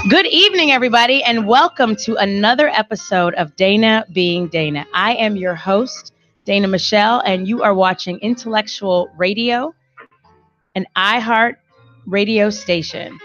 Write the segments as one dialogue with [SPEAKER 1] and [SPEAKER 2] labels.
[SPEAKER 1] Good evening, everybody, and welcome to another episode of Dana Being Dana. I am your host, Dana Michelle, and you are watching Intellectual Radio, an iHeart radio station.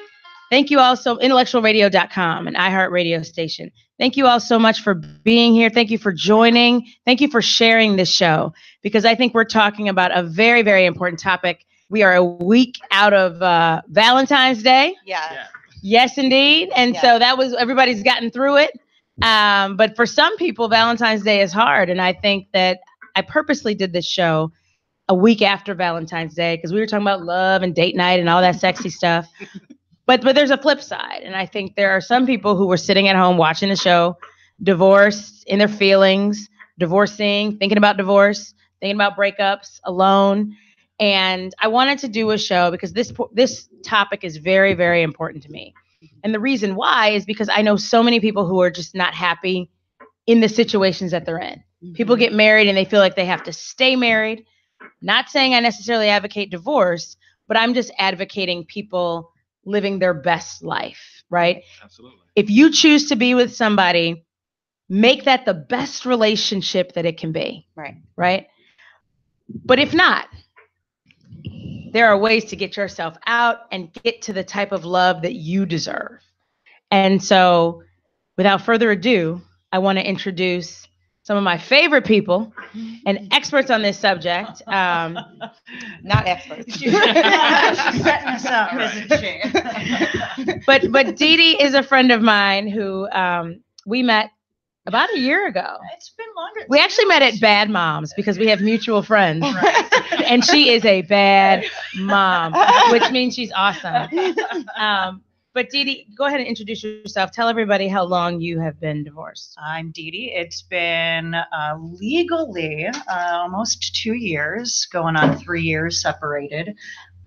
[SPEAKER 1] Thank you all so IntellectualRadio.com, an iHeart radio station. Thank you all so much for being here. Thank you for joining. Thank you for sharing this show, because I think we're talking about a very, very important topic. We are a week out of Valentine's Day.
[SPEAKER 2] Yeah.
[SPEAKER 1] Yes, indeed. And so that was, everybody's gotten through it. But for some people, Valentine's Day is hard. And I think that I purposely did this show a week after Valentine's Day, because we were talking about love and date night and all that sexy stuff. But there's a flip side. And I think there are some people who were sitting at home watching the show, divorced, in their feelings, divorcing, thinking about divorce, thinking about breakups, alone. And I wanted to do a show because this topic is very, very important to me. And the reason why is because I know so many people who are just not happy in the situations that they're in. Mm-hmm. People get married and they feel like they have to stay married. Not saying I necessarily advocate divorce, but I'm just advocating people living their best life, right?
[SPEAKER 3] Absolutely.
[SPEAKER 1] If you choose to be with somebody, make that the best relationship that it can be. Right? But if not, there are ways to get yourself out and get to the type of love that you deserve. And so, without further ado, I want to introduce some of my favorite people and experts on this subject.
[SPEAKER 2] Not experts.
[SPEAKER 4] She's setting us up, isn't she?
[SPEAKER 1] But Dee Dee is a friend of mine who we met about a year ago.
[SPEAKER 4] It's been longer.
[SPEAKER 1] We actually met at Bad Moms because we have mutual friends. Right. And she is a bad mom, which means she's awesome. But Dee Dee, go ahead and introduce yourself. Tell everybody how long you have been divorced.
[SPEAKER 4] I'm Dee Dee. It's been legally almost 2 years, going on 3 years separated.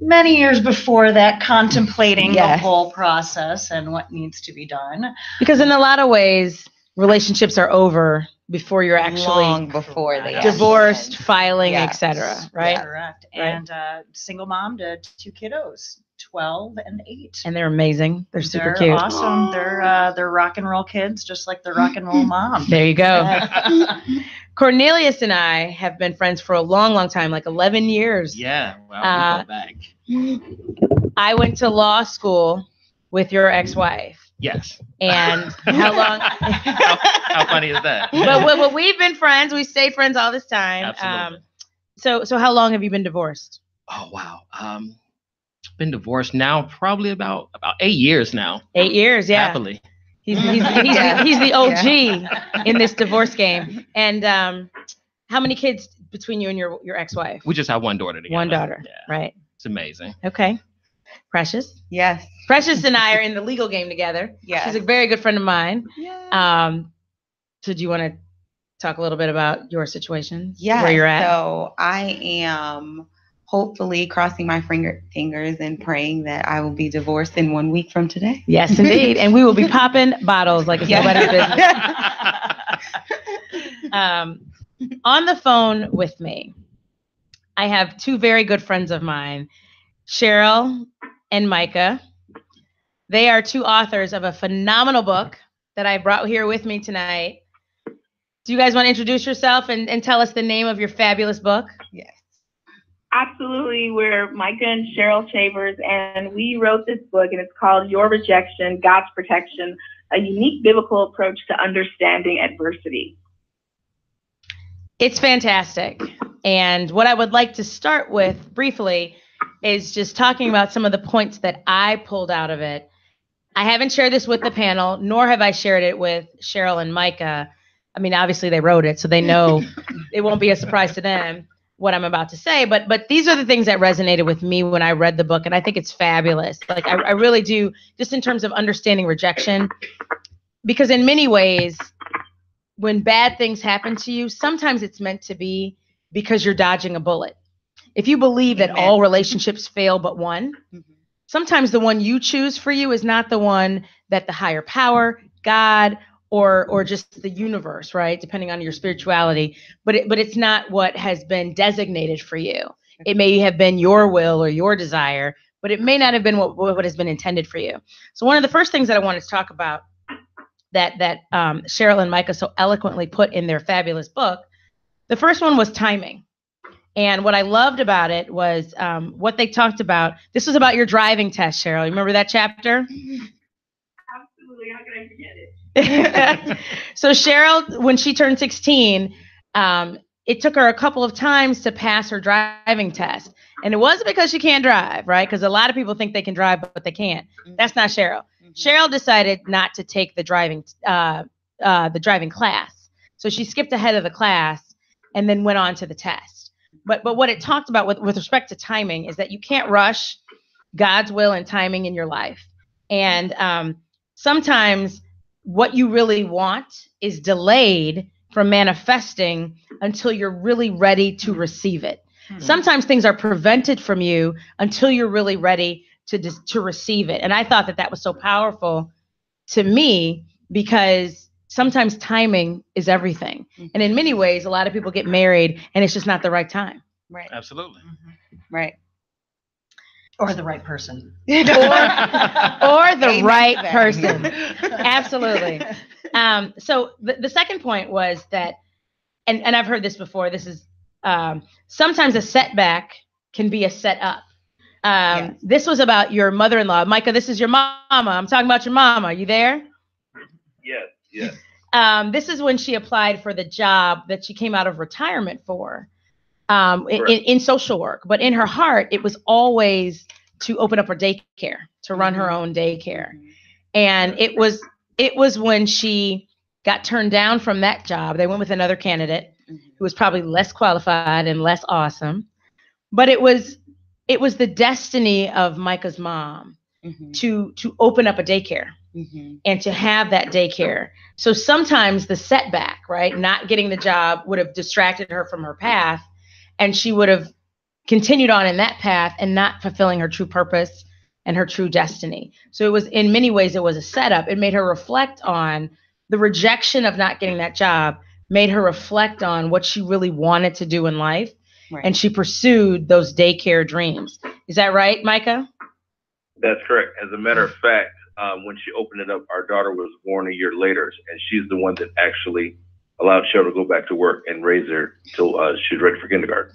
[SPEAKER 4] Many years before that, contemplating the whole process and what needs to be done.
[SPEAKER 1] Because in a lot of ways, relationships are over before you're actually
[SPEAKER 2] long before they
[SPEAKER 1] divorced, filing, etc. Right?
[SPEAKER 4] Yeah, correct. And single mom to 2 kiddos, 12 and 8.
[SPEAKER 1] And they're amazing. They're super cute.
[SPEAKER 4] Awesome. They're rock and roll kids, just like their rock and roll mom.
[SPEAKER 1] There you go. Cornelius and I have been friends for a long, long time, like 11 years.
[SPEAKER 3] Yeah. Wow. We go back.
[SPEAKER 1] I went to law school with your ex-wife.
[SPEAKER 3] Yes.
[SPEAKER 1] And how long?
[SPEAKER 3] how funny is that?
[SPEAKER 1] But we've been friends. We stayed friends all this time.
[SPEAKER 3] Absolutely.
[SPEAKER 1] So how long have you been divorced?
[SPEAKER 3] Oh, wow. Been divorced now probably about 8 years now.
[SPEAKER 1] 8 years, yeah.
[SPEAKER 3] Happily.
[SPEAKER 1] He's the OG in this divorce game. And how many kids between you and your ex-wife?
[SPEAKER 3] We just have one daughter together.
[SPEAKER 1] One daughter,
[SPEAKER 3] yeah.
[SPEAKER 1] Right?
[SPEAKER 3] It's amazing.
[SPEAKER 1] Okay. Precious?
[SPEAKER 2] Yes.
[SPEAKER 1] Precious and I are in the legal game together.
[SPEAKER 2] Yeah.
[SPEAKER 1] She's a very good friend of mine.
[SPEAKER 2] Yeah.
[SPEAKER 1] So do you want to talk a little bit about your situation?
[SPEAKER 2] Yeah.
[SPEAKER 1] Where you're at?
[SPEAKER 2] So I am hopefully crossing my fingers and praying that I will be divorced in 1 week from today.
[SPEAKER 1] Yes, indeed. And we will be popping bottles like it's nobody's business. On the phone with me, I have 2 very good friends of mine, Cheryl and Micah. They are 2 authors of a phenomenal book that I brought here with me tonight. Do you guys want to introduce yourself and tell us the name of your fabulous book?
[SPEAKER 2] Yes.
[SPEAKER 5] Absolutely. We're Micah and Cheryl Shavers, and we wrote this book, and it's called Your Rejection, God's Protection, a unique biblical approach to understanding adversity.
[SPEAKER 1] It's fantastic. And what I would like to start with briefly is just talking about some of the points that I pulled out of it. I haven't shared this with the panel, nor have I shared it with Cheryl and Micah. I mean, obviously they wrote it, so they know it won't be a surprise to them what I'm about to say. But these are the things that resonated with me when I read the book, and I think it's fabulous. Like I really do, just in terms of understanding rejection, because in many ways, when bad things happen to you, sometimes it's meant to be because you're dodging a bullet. If you believe that all relationships fail but one, sometimes the one you choose for you is not the one that the higher power, God, or just the universe, right? Depending on your spirituality, but it's not what has been designated for you. It may have been your will or your desire, but it may not have been what has been intended for you. So one of the first things that I wanted to talk about that Cheryl and Micah so eloquently put in their fabulous book, the first one was timing. And what I loved about it was what they talked about. This was about your driving test, Cheryl. You remember that chapter?
[SPEAKER 5] Absolutely. How can I forget it?
[SPEAKER 1] So Cheryl, when she turned 16, it took her a couple of times to pass her driving test. And it wasn't because she can't drive, right? Because a lot of people think they can drive, but they can't. That's not Cheryl. Cheryl decided not to take the driving class. So she skipped ahead of the class and then went on to the test. But what it talked about with respect to timing is that you can't rush God's will and timing in your life. And sometimes what you really want is delayed from manifesting until you're really ready to receive it. Sometimes things are prevented from you until you're really ready to receive it. And I thought that was so powerful to me because sometimes timing is everything. And in many ways, a lot of people get married and it's just not the right time.
[SPEAKER 2] Right.
[SPEAKER 3] Absolutely.
[SPEAKER 2] Right.
[SPEAKER 4] Or the right person.
[SPEAKER 1] or the right person. Absolutely. So the second point was that, and I've heard this before, this is sometimes a setback can be a setup. Yes. This was about your mother-in-law. Micah, this is your mama. I'm talking about your mama. Are you there?
[SPEAKER 6] Yes.
[SPEAKER 1] This is when she applied for the job that she came out of retirement for in social work. But in her heart, it was always to open up her daycare, to run her own daycare. And it was when she got turned down from that job. They went with another candidate who was probably less qualified and less awesome. But it was the destiny of Micah's mom to open up a daycare and to have that daycare. So sometimes the setback, right, not getting the job would have distracted her from her path, and she would have continued on in that path and not fulfilling her true purpose and her true destiny. So it was, in many ways, it was a setup. It made her reflect on the rejection of not getting that job, made her reflect on what she really wanted to do in life. Right. And she pursued those daycare dreams. Is that right, Micah?
[SPEAKER 6] That's correct. As a matter of fact, when she opened it up, our daughter was born a year later, and she's the one that actually allowed Cheryl to go back to work and raise her till she was ready for kindergarten.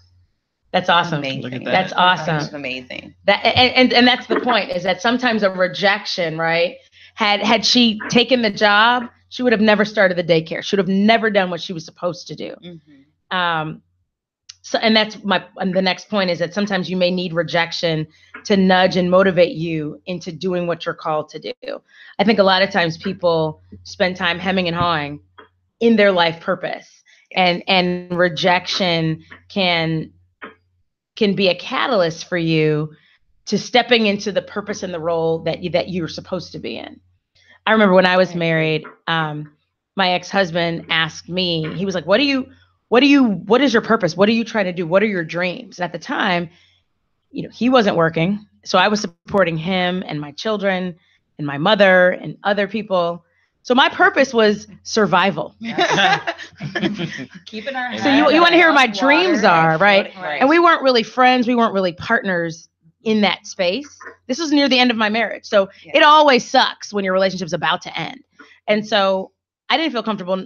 [SPEAKER 1] That's awesome.
[SPEAKER 2] Amazing.
[SPEAKER 1] That's awesome.
[SPEAKER 2] That's amazing.
[SPEAKER 1] That and that's the point, is that sometimes a rejection, right? Had she taken the job, she would have never started the daycare. She would have never done what she was supposed to do. So, and that's the next point, is that sometimes you may need rejection to nudge and motivate you into doing what you're called to do. I think a lot of times people spend time hemming and hawing in their life purpose, and rejection can be a catalyst for you to stepping into the purpose and the role that you're supposed to be in. I remember when I was married, my ex-husband asked me, he was like, what is your purpose? What are you trying to do? What are your dreams? And at the time, he wasn't working. So I was supporting him and my children and my mother and other people. So my purpose was survival.
[SPEAKER 4] Keeping our
[SPEAKER 1] So you want to hear what my dreams are, right? And we weren't really friends. We weren't really partners in that space. This was near the end of my marriage. So it always sucks when your relationship's about to end. And so I didn't feel comfortable, I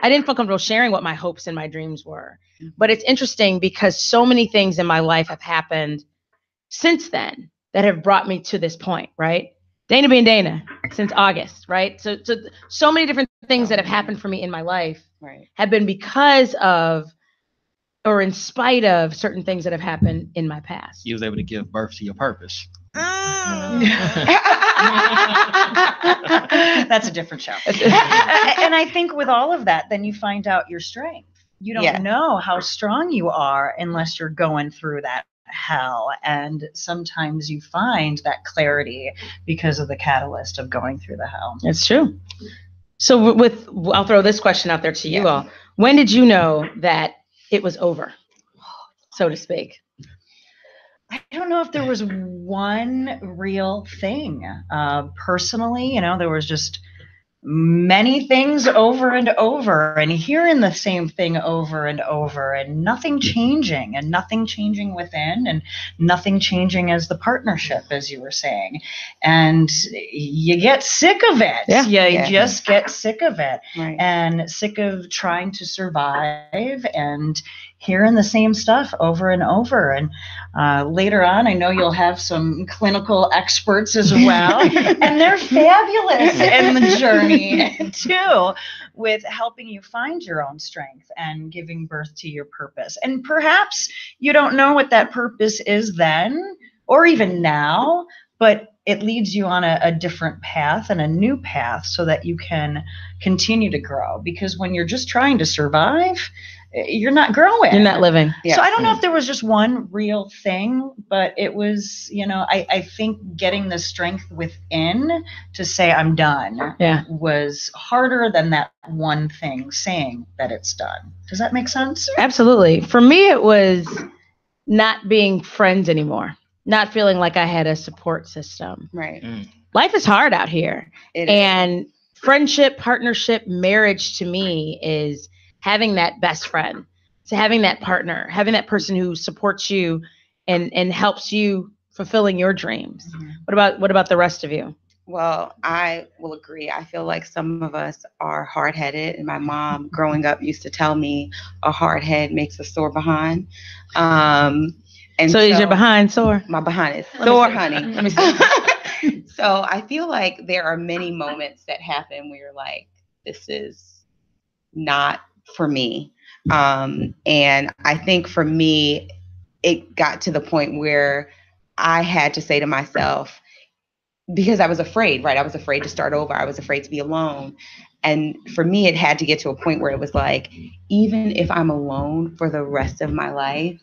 [SPEAKER 1] didn't feel comfortable sharing what my hopes and my dreams were. But it's interesting because so many things in my life have happened since then that have brought me to this point, right? Dana being Dana since August, right? So many different things that have happened for me in my life have been because of, or in spite of, certain things that have happened in my past.
[SPEAKER 3] You was able to give birth to your purpose.
[SPEAKER 4] That's a different show. And I think with all of that, then you find out your strength. You don't know how strong you are unless you're going through that hell. And sometimes you find that clarity because of the catalyst of going through the hell.
[SPEAKER 1] It's true. So I'll throw this question out there to you all. When did you know that it was over, so to speak?
[SPEAKER 4] I don't know if there was one real thing. Personally, there was just many things over and over and hearing the same thing over and over and nothing changing within and nothing changing as the partnership, as you were saying. And you get sick of it. You just get sick of it.
[SPEAKER 2] Right.
[SPEAKER 4] And sick of trying to survive and hearing the same stuff over and over. And later on, I know you'll have some clinical experts as well, and they're fabulous in the journey too, with helping you find your own strength and giving birth to your purpose. And perhaps you don't know what that purpose is then, or even now, but it leads you on a different path and a new path so that you can continue to grow. Because when you're just trying to survive, you're not growing.
[SPEAKER 1] You're not living.
[SPEAKER 4] So I don't know if there was just one real thing, but it was, I think getting the strength within to say I'm done was harder than that one thing saying that it's done. Does that make sense?
[SPEAKER 1] Absolutely. For me, it was not being friends anymore, not feeling like I had a support system.
[SPEAKER 2] Right.
[SPEAKER 1] Life is hard out here. And friendship, partnership, marriage to me is having that best friend, so having that partner, having that person who supports you and helps you fulfilling your dreams. Mm-hmm. What about the rest of you?
[SPEAKER 2] Well, I will agree. I feel like some of us are hard-headed, and my mom growing up used to tell me a hard head makes a sore behind. And
[SPEAKER 1] so is your behind sore?
[SPEAKER 2] My behind is sore, honey. Let me see. So I feel like there are many moments that happen where you're like, this is not for me. And I think for me, it got to the point where I had to say to myself, because I was afraid, right? I was afraid to start over. I was afraid to be alone. And for me, it had to get to a point where it was like, even if I'm alone for the rest of my life,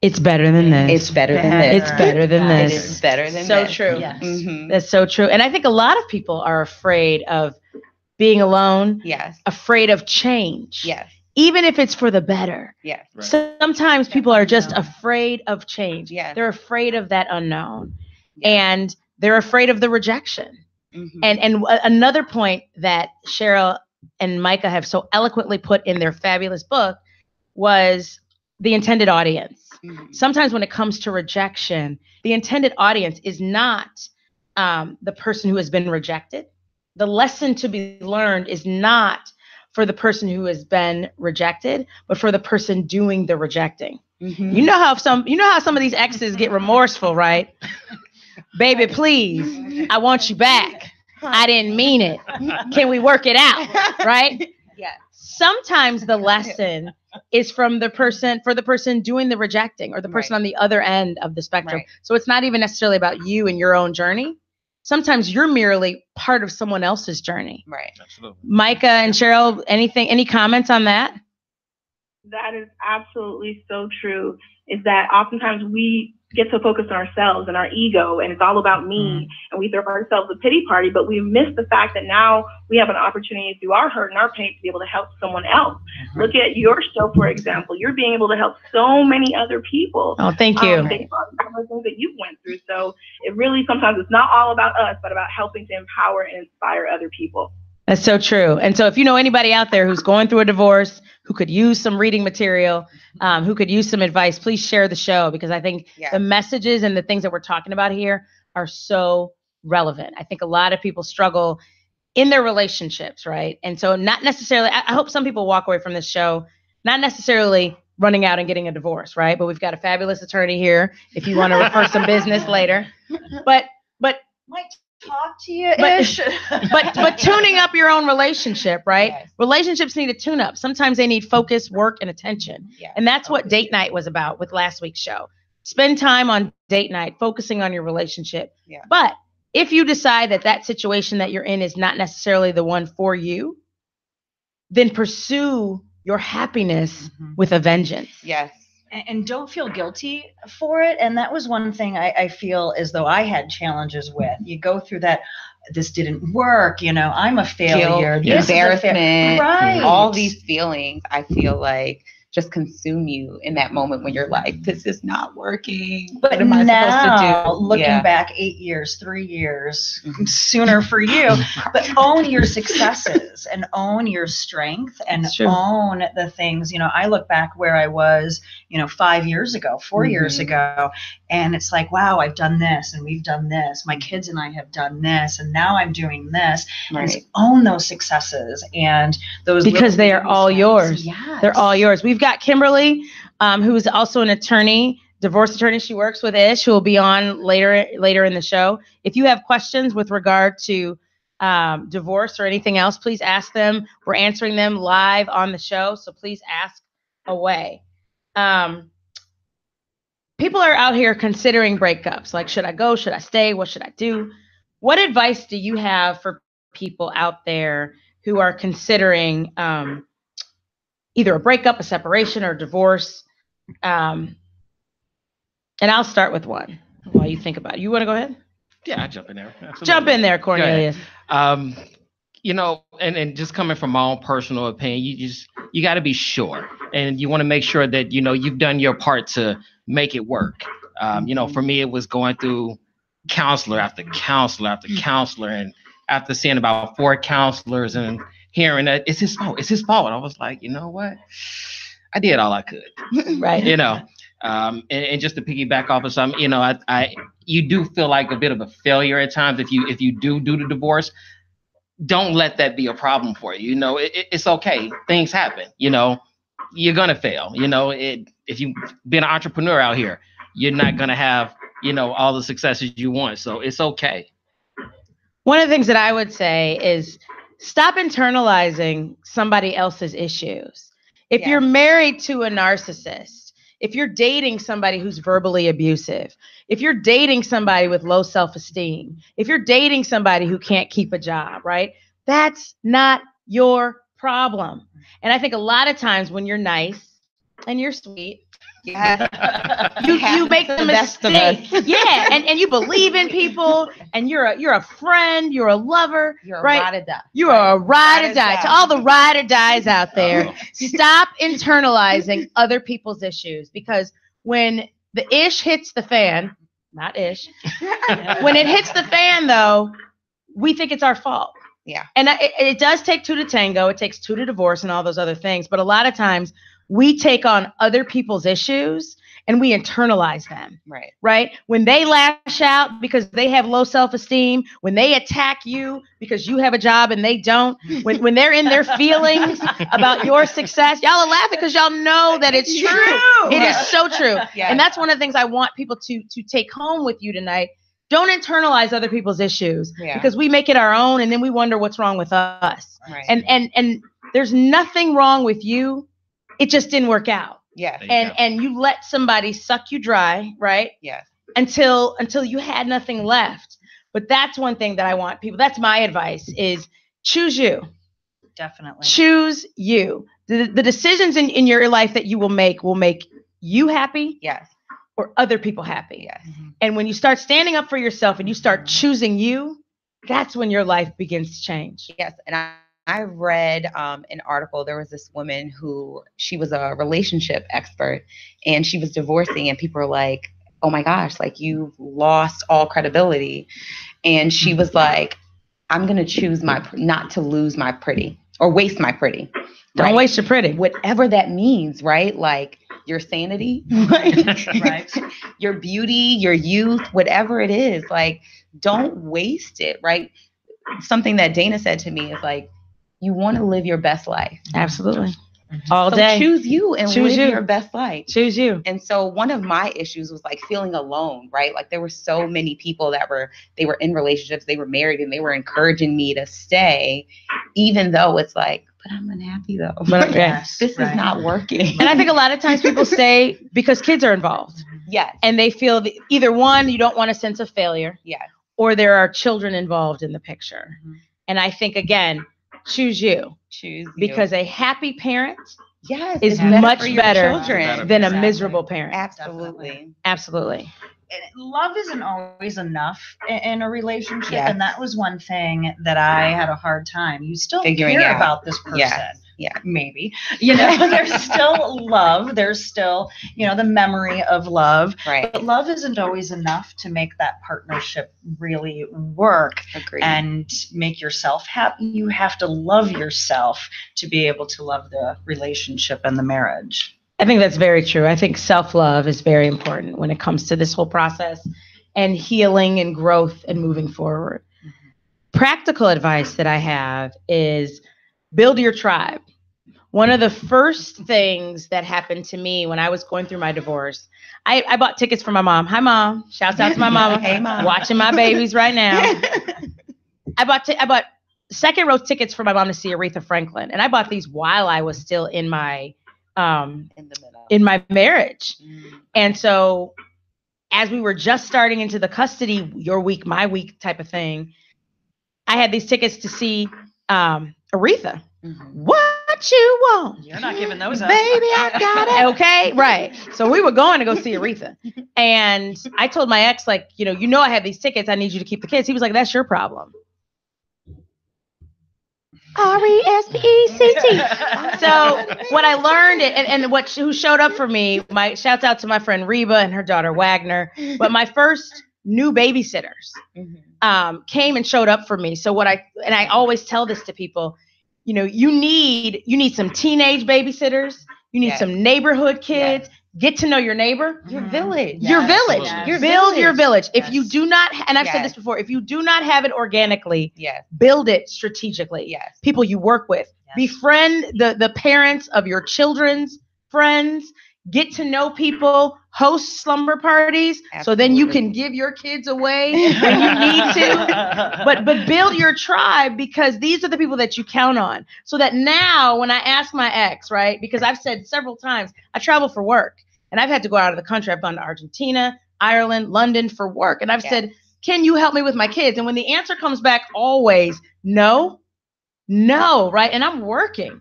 [SPEAKER 1] it's better than this.
[SPEAKER 2] It's better than this.
[SPEAKER 1] It's better than this.
[SPEAKER 2] It is better than
[SPEAKER 1] so
[SPEAKER 2] this.
[SPEAKER 1] True.
[SPEAKER 4] Yes.
[SPEAKER 2] Mm-hmm.
[SPEAKER 1] That's so true. And I think a lot of people are afraid of being alone.
[SPEAKER 2] Yes.
[SPEAKER 1] Afraid of change.
[SPEAKER 2] Yes.
[SPEAKER 1] Even if it's for the better.
[SPEAKER 2] Yes.
[SPEAKER 3] Right.
[SPEAKER 1] Sometimes people are just afraid of change.
[SPEAKER 2] Yes.
[SPEAKER 1] They're afraid of that unknown.
[SPEAKER 2] Yes.
[SPEAKER 1] And they're afraid of the rejection.
[SPEAKER 2] Mm-hmm.
[SPEAKER 1] And another point that Cheryl and Micah have so eloquently put in their fabulous book was the intended audience.
[SPEAKER 2] Mm-hmm.
[SPEAKER 1] Sometimes when it comes to rejection, the intended audience is not the person who has been rejected. The lesson to be learned is not for the person who has been rejected, but for the person doing the rejecting.
[SPEAKER 2] Mm-hmm.
[SPEAKER 1] You know how some of these exes get remorseful, right? Baby, please, I want you back. I didn't mean it. Can we work it out? Right?
[SPEAKER 2] Yeah.
[SPEAKER 1] Sometimes the lesson is for the person doing the rejecting or the person on the other end of the spectrum.
[SPEAKER 2] Right.
[SPEAKER 1] So it's not even necessarily about you and your own journey. Sometimes you're merely part of someone else's journey.
[SPEAKER 2] Right.
[SPEAKER 3] Absolutely.
[SPEAKER 1] Micah and Cheryl, any comments on that?
[SPEAKER 5] That is absolutely so true. Is that oftentimes we get so focused on ourselves and our ego, and it's all about me, and we throw ourselves a pity party, but we miss the fact that now we have an opportunity through our hurt and our pain to be able to help someone else. Mm-hmm. Look at your show, for example. You're being able to help so many other people.
[SPEAKER 1] Oh, thank you.
[SPEAKER 5] Based on some of the things that you went through. So it really sometimes it's not all about us, but about helping to empower and inspire other people.
[SPEAKER 1] That's so true. And so if you know anybody out there who's going through a divorce, who could use some reading material, who could use some advice, please share the show, because I think the messages and the things that we're talking about here are so relevant. I think a lot of people struggle in their relationships, right? And so not necessarily, I hope some people walk away from this show, not necessarily running out and getting a divorce, right? But we've got a fabulous attorney here if you want to refer some business later. But
[SPEAKER 4] Might talk to you ish.
[SPEAKER 1] But tuning up your own relationship, right?
[SPEAKER 2] Yes.
[SPEAKER 1] Relationships need a tune up. Sometimes they need focus, work, and attention.
[SPEAKER 2] Yes.
[SPEAKER 1] And that's what date night was about with last week's show. Spend time on date night, focusing on your relationship.
[SPEAKER 2] Yeah.
[SPEAKER 1] But if you decide that situation that you're in is not necessarily the one for you, then pursue your happiness with a vengeance.
[SPEAKER 2] Yes.
[SPEAKER 4] And don't feel guilty for it. And that was one thing I feel as though I had challenges with. You go through that, this didn't work, I'm a failure.
[SPEAKER 2] Guilt, embarrassment,
[SPEAKER 4] right.
[SPEAKER 2] all these feelings, I feel like just consume you in that moment when you're like, this is not working.
[SPEAKER 4] But
[SPEAKER 2] what am I supposed to do?
[SPEAKER 4] Looking back 8 years, 3 years, sooner for you, but own your successes and own your strength and own the things, I look back where I was, 5 years ago, 4 years ago, and it's like, wow, I've done this and we've done this. My kids and I have done this and now I'm doing this.
[SPEAKER 2] Right.
[SPEAKER 4] And own those successes and those,
[SPEAKER 1] because they are all yours.
[SPEAKER 4] Yes.
[SPEAKER 1] They're all yours. We've got Kimberly, who is also an attorney, divorce attorney. She works with Ish, who will be on later in the show. If you have questions with regard to divorce or anything else, please ask them. We're answering them live on the show, so please ask away. People are out here considering breakups. Like, should I go? Should I stay? What should I do? What advice do you have for people out there who are considering either a breakup, a separation, or divorce? And I'll start with one while you think about it. You want to go ahead?
[SPEAKER 3] Yeah, I'll jump in there. Absolutely.
[SPEAKER 1] Jump in there, Cornelius.
[SPEAKER 3] And just coming from my own personal opinion, you got to be sure, and you want to make sure that you've done your part to make it work. For me, it was going through counselor after counselor after counselor, and after seeing about 4 counselors and hearing that it's his fault, I was like, you know what? I did all I could.
[SPEAKER 1] Right.
[SPEAKER 3] And just to piggyback off of something, you do feel like a bit of a failure at times if you do the divorce. Don't let that be a problem for you. It's okay. Things happen. You're gonna fail. If you be an entrepreneur out here, you're not gonna have all the successes you want. So it's okay.
[SPEAKER 1] One of the things that I would say is stop internalizing somebody else's issues. If you're married to a narcissist, if you're dating somebody who's verbally abusive, if you're dating somebody with low self-esteem, if you're dating somebody who can't keep a job, right? That's not your problem. And I think a lot of times when you're nice and you're sweet, you make the mistake. Yeah, and you believe in people, and you're a friend, you're a lover,
[SPEAKER 2] you're
[SPEAKER 1] right?
[SPEAKER 2] A ride or die.
[SPEAKER 1] You are a ride or die. To all the ride or dies out there, stop internalizing other people's issues, because when the ish hits the fan, not ish, when it hits the fan though, we think it's our fault.
[SPEAKER 2] Yeah. And
[SPEAKER 1] it does take 2 to tango. It takes 2 to divorce and all those other things. But a lot of times we take on other people's issues and we internalize them. Right. When they lash out because they have low self-esteem, when they attack you because you have a job and they don't, when they're in their feelings about your success, y'all are laughing because y'all know that it's true. It is so true. Yeah. And that's one of the things I want people to take home with you tonight. Don't internalize other people's issues because we make it our own and then we wonder what's wrong with us. Right. And there's nothing wrong with you. It just didn't work out.
[SPEAKER 2] Yeah.
[SPEAKER 1] And you let somebody suck you dry, right?
[SPEAKER 2] Yes.
[SPEAKER 1] Until you had nothing left. But that's one thing that I want people, that's my advice, is choose you.
[SPEAKER 4] Definitely.
[SPEAKER 1] Choose you. The decisions in your life that you will make you happy.
[SPEAKER 2] Yes.
[SPEAKER 1] Or other people happy.
[SPEAKER 2] Yes. Mm-hmm.
[SPEAKER 1] And when you start standing up for yourself and you start choosing you, that's when your life begins to change.
[SPEAKER 2] Yes. And I read an article. There was this woman who, she was a relationship expert and she was divorcing, and people were like, oh my gosh, like you've lost all credibility. And she was like, I'm going to choose not to lose my pretty or waste my pretty.
[SPEAKER 1] Don't waste your pretty.
[SPEAKER 2] Whatever that means, right? Like your sanity, right? Your beauty, your youth, whatever it is, like don't waste it, right? Something that Dana said to me is like, you want to live your best life.
[SPEAKER 1] Absolutely. All day.
[SPEAKER 2] Choose you and live your best life.
[SPEAKER 1] Choose you.
[SPEAKER 2] And so one of my issues was like feeling alone, right? Like there were so many people that were in relationships, they were married, and they were encouraging me to stay, even though it's like, but I'm unhappy though.
[SPEAKER 1] But
[SPEAKER 2] this is not working.
[SPEAKER 1] And I think a lot of times people stay because kids are involved.
[SPEAKER 2] Yes.
[SPEAKER 1] And they feel that either one, you don't want a sense of failure.
[SPEAKER 2] Yes.
[SPEAKER 1] Or there are children involved in the picture. Mm-hmm. And I think, again, choose you.
[SPEAKER 2] Choose you.
[SPEAKER 1] Because a happy parent
[SPEAKER 2] is
[SPEAKER 1] much better than a
[SPEAKER 4] Exactly.
[SPEAKER 1] miserable parent.
[SPEAKER 2] Absolutely.
[SPEAKER 1] Absolutely.
[SPEAKER 4] Love isn't always enough in a relationship.
[SPEAKER 2] Yes.
[SPEAKER 4] And that was one thing that I had a hard time. You still
[SPEAKER 2] figuring
[SPEAKER 4] care
[SPEAKER 2] out
[SPEAKER 4] about this person.
[SPEAKER 2] Yes. Yeah.
[SPEAKER 4] Maybe, there's still love. There's still, the memory of love.
[SPEAKER 2] Right.
[SPEAKER 4] But love isn't always enough to make that partnership really work.
[SPEAKER 2] Agreed.
[SPEAKER 4] And make yourself happy. You have to love yourself to be able to love the relationship and the marriage.
[SPEAKER 1] I think that's very true. I think self-love is very important when it comes to this whole process and healing and growth and moving forward. Practical advice that I have is build your tribe. One of the first things that happened to me when I was going through my divorce, I bought tickets for my mom. Hi, Mom. Shouts out to my mama.
[SPEAKER 2] Hey, Mom.
[SPEAKER 1] Watching my babies right now. I bought second row tickets for my mom to see Aretha Franklin. And I bought these while I was still in my in my marriage. And so as we were just starting into the custody, your week, my week type of thing, I had these tickets to see Aretha. What you want?
[SPEAKER 4] You're not giving those up.
[SPEAKER 1] Baby, I got it. Okay, right. So we were going to go see Aretha. And I told my ex, like, I have these tickets. I need you to keep the kids. He was like, that's your problem. RESPECT. So what I learned and who showed up for me, my shouts out to my friend Reba and her daughter Wagner, but my first new babysitters came and showed up for me. So I always tell this to people, you need some teenage babysitters, you need some neighborhood kids. Get to know your neighbor.
[SPEAKER 2] Your village.
[SPEAKER 1] Your village.
[SPEAKER 2] Yes.
[SPEAKER 1] Build your village. If you do not, and I've said this before, if you do not have it organically, build it strategically.
[SPEAKER 2] Yes.
[SPEAKER 1] People you work with. Befriend the parents of your children's friends. Get to know people. Host slumber parties. Absolutely. So then you can give your kids away when you need to. But build your tribe, because these are the people that you count on. So that now when I ask my ex, right, because I've said several times, I travel for work. And I've had to go out of the country. I've gone to Argentina, Ireland, London for work. And I've said, can you help me with my kids? And when the answer comes back always, no, right? And I'm working.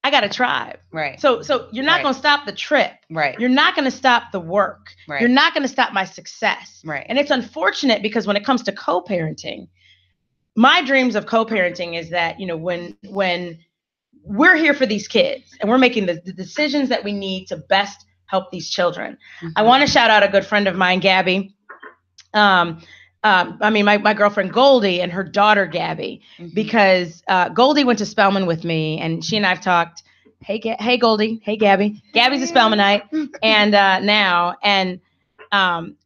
[SPEAKER 1] I got a tribe.
[SPEAKER 2] Right.
[SPEAKER 1] So you're not going to stop the trip.
[SPEAKER 2] Right.
[SPEAKER 1] You're not going to stop the work.
[SPEAKER 2] Right.
[SPEAKER 1] You're not going to stop my success.
[SPEAKER 2] Right.
[SPEAKER 1] And it's unfortunate because when it comes to co-parenting, my dreams of co-parenting is that, when we're here for these kids and we're making the decisions that we need to best help these children. I want to shout out a good friend of mine, Gabby. My girlfriend Goldie and her daughter Gabby, because Goldie went to Spelman with me, and she and I've talked. Hey Goldie, hey Gabby. Gabby's a Spelmanite, and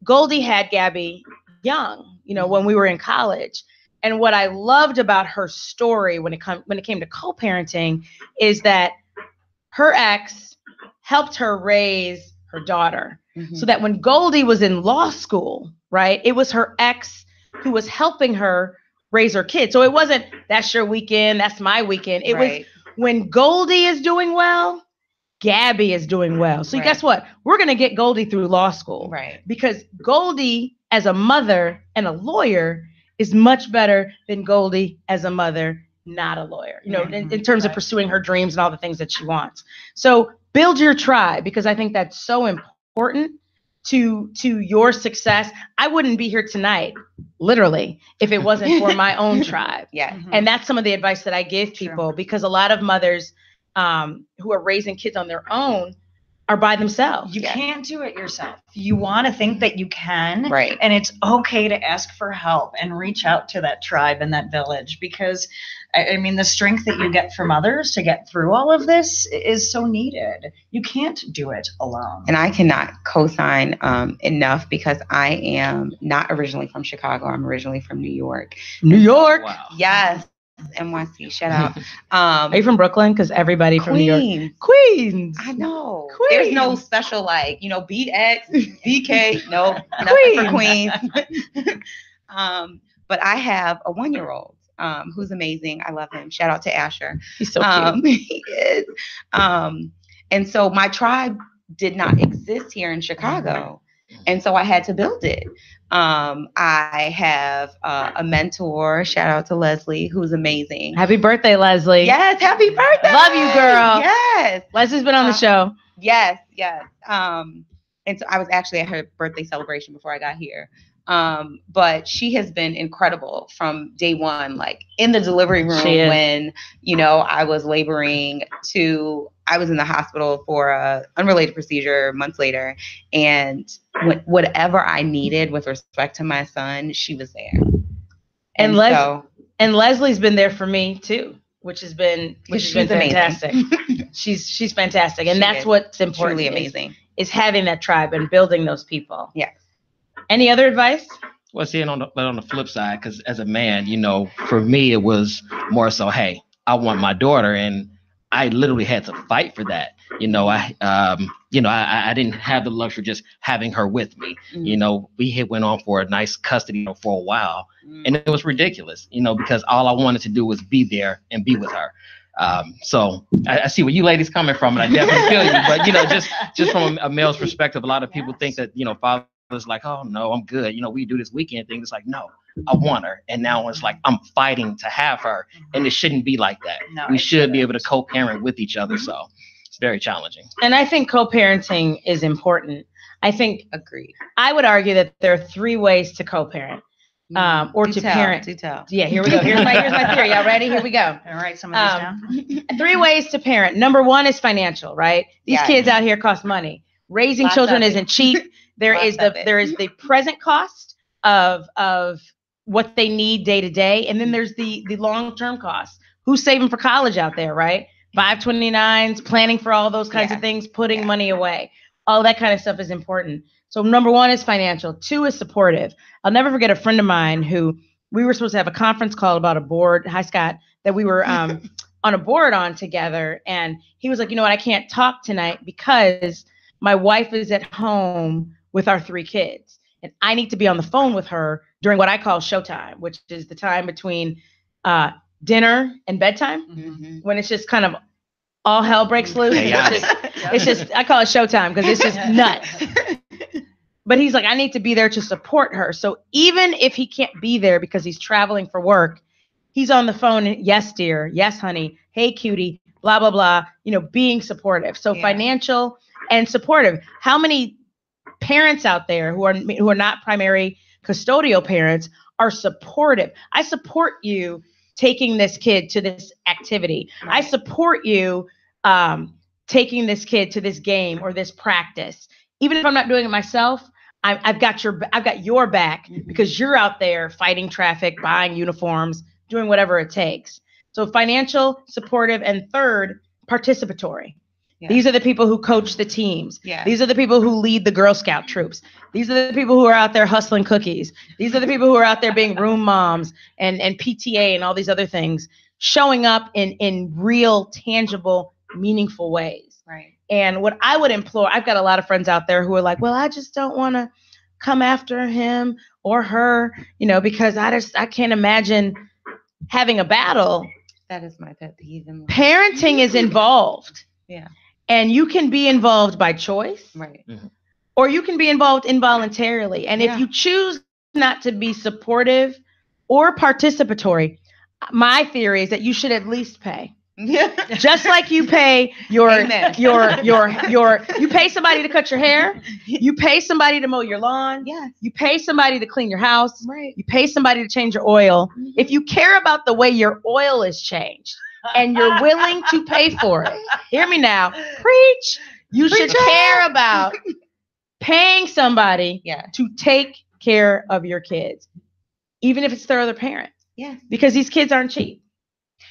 [SPEAKER 1] Goldie had Gabby young, when we were in college. And what I loved about her story when it came to co-parenting is that her ex helped her raise her daughter, so that when Goldie was in law school, right, it was her ex who was helping her raise her kids. So it wasn't, that's your weekend, that's my weekend. It was when Goldie is doing well, Gabby is doing well. So guess what? We're going to get Goldie through law school.
[SPEAKER 2] Right.
[SPEAKER 1] Because Goldie as a mother and a lawyer is much better than Goldie as a mother, not a lawyer, in terms of pursuing her dreams and all the things that she wants. So build your tribe, because I think that's so important to your success. I wouldn't be here tonight, literally, if it wasn't for my own tribe. And that's some of the advice that I give people, because a lot of mothers who are raising kids on their own are by themselves.
[SPEAKER 4] You can't do it yourself. You want to think that you can.
[SPEAKER 2] Right.
[SPEAKER 4] And it's okay to ask for help and reach out to that tribe and that village, because the strength that you get from others to get through all of this is so needed. You can't do it alone.
[SPEAKER 2] And I cannot co-sign enough, because I am not originally from Chicago. I'm originally from New York.
[SPEAKER 1] New York.
[SPEAKER 2] Wow. Yes. NYC, shout out.
[SPEAKER 1] Are you from Brooklyn? Because everybody from New York. Queens.
[SPEAKER 2] I know.
[SPEAKER 1] Queens.
[SPEAKER 2] There's no special beat X, BK. No, nothing for Queens. But I have a 1-year-old who's amazing. I love him. Shout out to Asher.
[SPEAKER 1] He's so cute.
[SPEAKER 2] He is. And so my tribe did not exist here in Chicago. And so I had to build it. I have a mentor, shout out to Leslie, who's amazing.
[SPEAKER 1] Happy birthday, Leslie.
[SPEAKER 2] Yes, happy birthday.
[SPEAKER 1] Love you, girl.
[SPEAKER 2] Yes.
[SPEAKER 1] Leslie's been on the show.
[SPEAKER 2] Yes. And so I was actually at her birthday celebration before I got here. But she has been incredible from day one, like in the delivery room when, I was laboring I was in the hospital for a unrelated procedure months later. And whatever I needed with respect to my son, she was there.
[SPEAKER 1] And Leslie's been there for me too, which has been fantastic. she's fantastic. And that's what's important.
[SPEAKER 2] Truly amazing.
[SPEAKER 1] Is having that tribe and building those people.
[SPEAKER 2] Yes.
[SPEAKER 1] Any other advice?
[SPEAKER 3] Well, see, on the flip side, because as a man, for me, it was more so, hey, I want my daughter, and I literally had to fight for that. I didn't have the luxury of just having her with me. We went on for a nice custody for a while, and it was ridiculous, because all I wanted to do was be there and be with her. So I see where you ladies coming from, and I definitely feel you. But just from a male's perspective, a lot of people think that fathers like, oh no, I'm good. We do this weekend thing. It's like, no, I want her, and now it's like I'm fighting to have her, and it shouldn't be like that. No, we should be able to co-parent with each other. So it's very challenging. And
[SPEAKER 1] I think co-parenting is important.
[SPEAKER 2] Agreed.
[SPEAKER 1] I would argue that there are 3 ways to co-parent. Or to parent.
[SPEAKER 2] Do tell.
[SPEAKER 1] Yeah, here we go. Here's my theory. Y'all ready? Here we go.
[SPEAKER 4] All right, some of these down.
[SPEAKER 1] 3 ways to parent. Number 1 is financial, right? These kids out here cost money. Raising children isn't cheap. There is the present cost of what they need day to day, and then there's the long-term cost. Who's saving for college out there, right? 529s, planning for all those kinds of things, putting money away. All that kind of stuff is important. So number 1 is financial. 2 is supportive. I'll never forget a friend of mine who we were supposed to have a conference call about a board. Hi, Scott, that we were on a board on together. And he was like, you know what? I can't talk tonight because my wife is at home with our 3 kids. And I need to be on the phone with her during what I call showtime, which is the time between dinner and bedtime, when it's just kind of all hell breaks loose. It's just I call it showtime because it's just nuts. But he's like, I need to be there to support her. So even if he can't be there because he's traveling for work, he's on the phone. Yes, dear. Yes, honey. Hey, cutie. Blah, blah, blah. Being supportive. So financial and supportive. How many parents out there who are not primary custodial parents are supportive? I support you taking this kid to this activity. I support you taking this kid to this game or this practice. Even if I'm not doing it myself, I've got your back because you're out there fighting traffic, buying uniforms, doing whatever it takes. So financial, supportive, and 3rd, participatory. Yeah. These are the people who coach the teams. Yeah. These are the people who lead the Girl Scout troops. These are the people who are out there hustling cookies. These are the people who are out there being room moms and PTA and all these other things, showing up in real, tangible, meaningful ways.
[SPEAKER 2] Right.
[SPEAKER 1] And what I would implore, I've got a lot of friends out there who are like, well, I just don't want to come after him or her, because I can't imagine having a battle.
[SPEAKER 2] That is my pet peeve.
[SPEAKER 1] Parenting is involved.
[SPEAKER 2] Yeah.
[SPEAKER 1] And you can be involved by choice.
[SPEAKER 2] Right.
[SPEAKER 1] Or you can be involved involuntarily. And if you choose not to be supportive or participatory, my theory is that you should at least pay. Just like you pay you pay somebody to cut your hair, you pay somebody to mow your lawn, you pay somebody to clean your house, you pay somebody to change your oil. If you care about the way your oil is changed and you're willing to pay for it, hear me now, preach. You should care about paying somebody to take care of your kids, even if it's their other parent.
[SPEAKER 2] Yeah,
[SPEAKER 1] because these kids aren't cheap.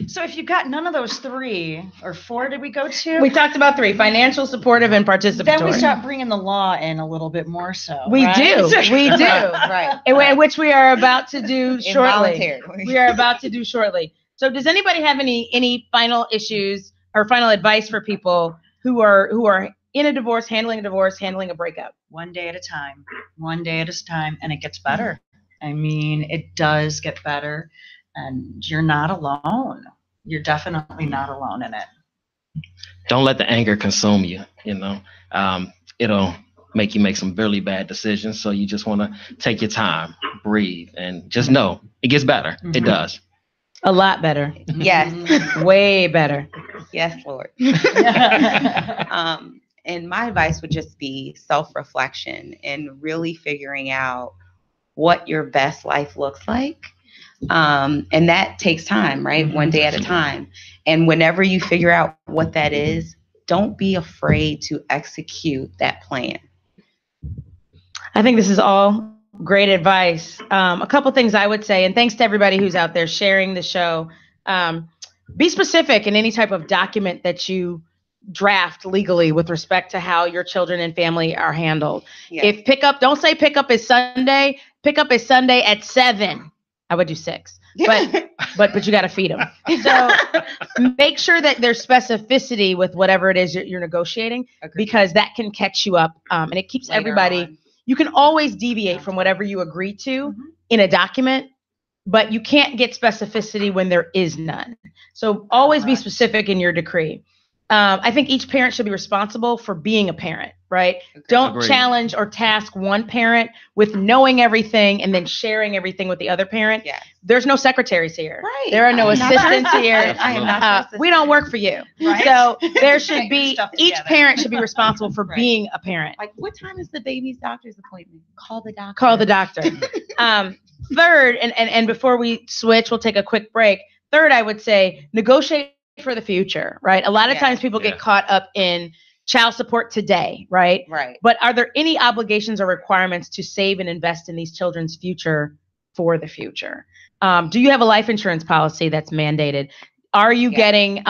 [SPEAKER 4] So if you got none of those 3 or 4, did we go to?
[SPEAKER 1] We talked about 3, financial, supportive, and participatory.
[SPEAKER 4] Then we start bringing the law in a little bit more so.
[SPEAKER 1] We do.
[SPEAKER 2] Right.
[SPEAKER 1] Which we are about to do shortly. We are about to do shortly. So does anybody have any final issues or final advice for people who are in a divorce, handling a breakup?
[SPEAKER 4] One day at a time, and it gets better. I mean, it does get better. And you're not alone. You're definitely not alone in it.
[SPEAKER 3] Don't let the anger consume you. It'll make you make some really bad decisions. So you just want to take your time, breathe, and just know it gets better. It does.
[SPEAKER 1] A lot better.
[SPEAKER 2] Yes.
[SPEAKER 1] Way better.
[SPEAKER 2] Yes, Lord. And my advice would just be self-reflection and really figuring out what your best life looks like. And that takes time, right? One day at a time. And whenever you figure out what that is, don't be afraid to execute that plan.
[SPEAKER 1] I think this is all great advice. A couple things I would say, and thanks to everybody who's out there sharing the show. Be specific in any type of document that you draft legally with respect to how your children and family are handled. Yeah. If pickup, don't say pickup is Sunday. Pickup is Sunday at 7. I would do 6. But you got to feed them. So make sure that there's specificity with whatever it is you're negotiating, because that can catch you up, and it keeps everybody. You can always deviate from whatever you agree to in a document, but you can't get specificity when there is none. So always be specific in your decree. I think each parent should be responsible for being a parent, right? Don't challenge or task one parent with knowing everything and then sharing everything with the other parent. Yes. There's no secretaries here. Right. There are no assistants here. I am not. We don't work for you. Right? So there should be, each parent should be responsible for being a parent.
[SPEAKER 2] Like, what time is the baby's doctor's appointment? Call the doctor.
[SPEAKER 1] Call the doctor. Third, and before we switch, we'll take a quick break. Third, I would say negotiate for the future, right? A lot of times people get caught up in child support today, right?
[SPEAKER 2] Right.
[SPEAKER 1] But are there any obligations or requirements to save and invest in these children's future for the future? Do you have a life insurance policy that's mandated? Are you getting,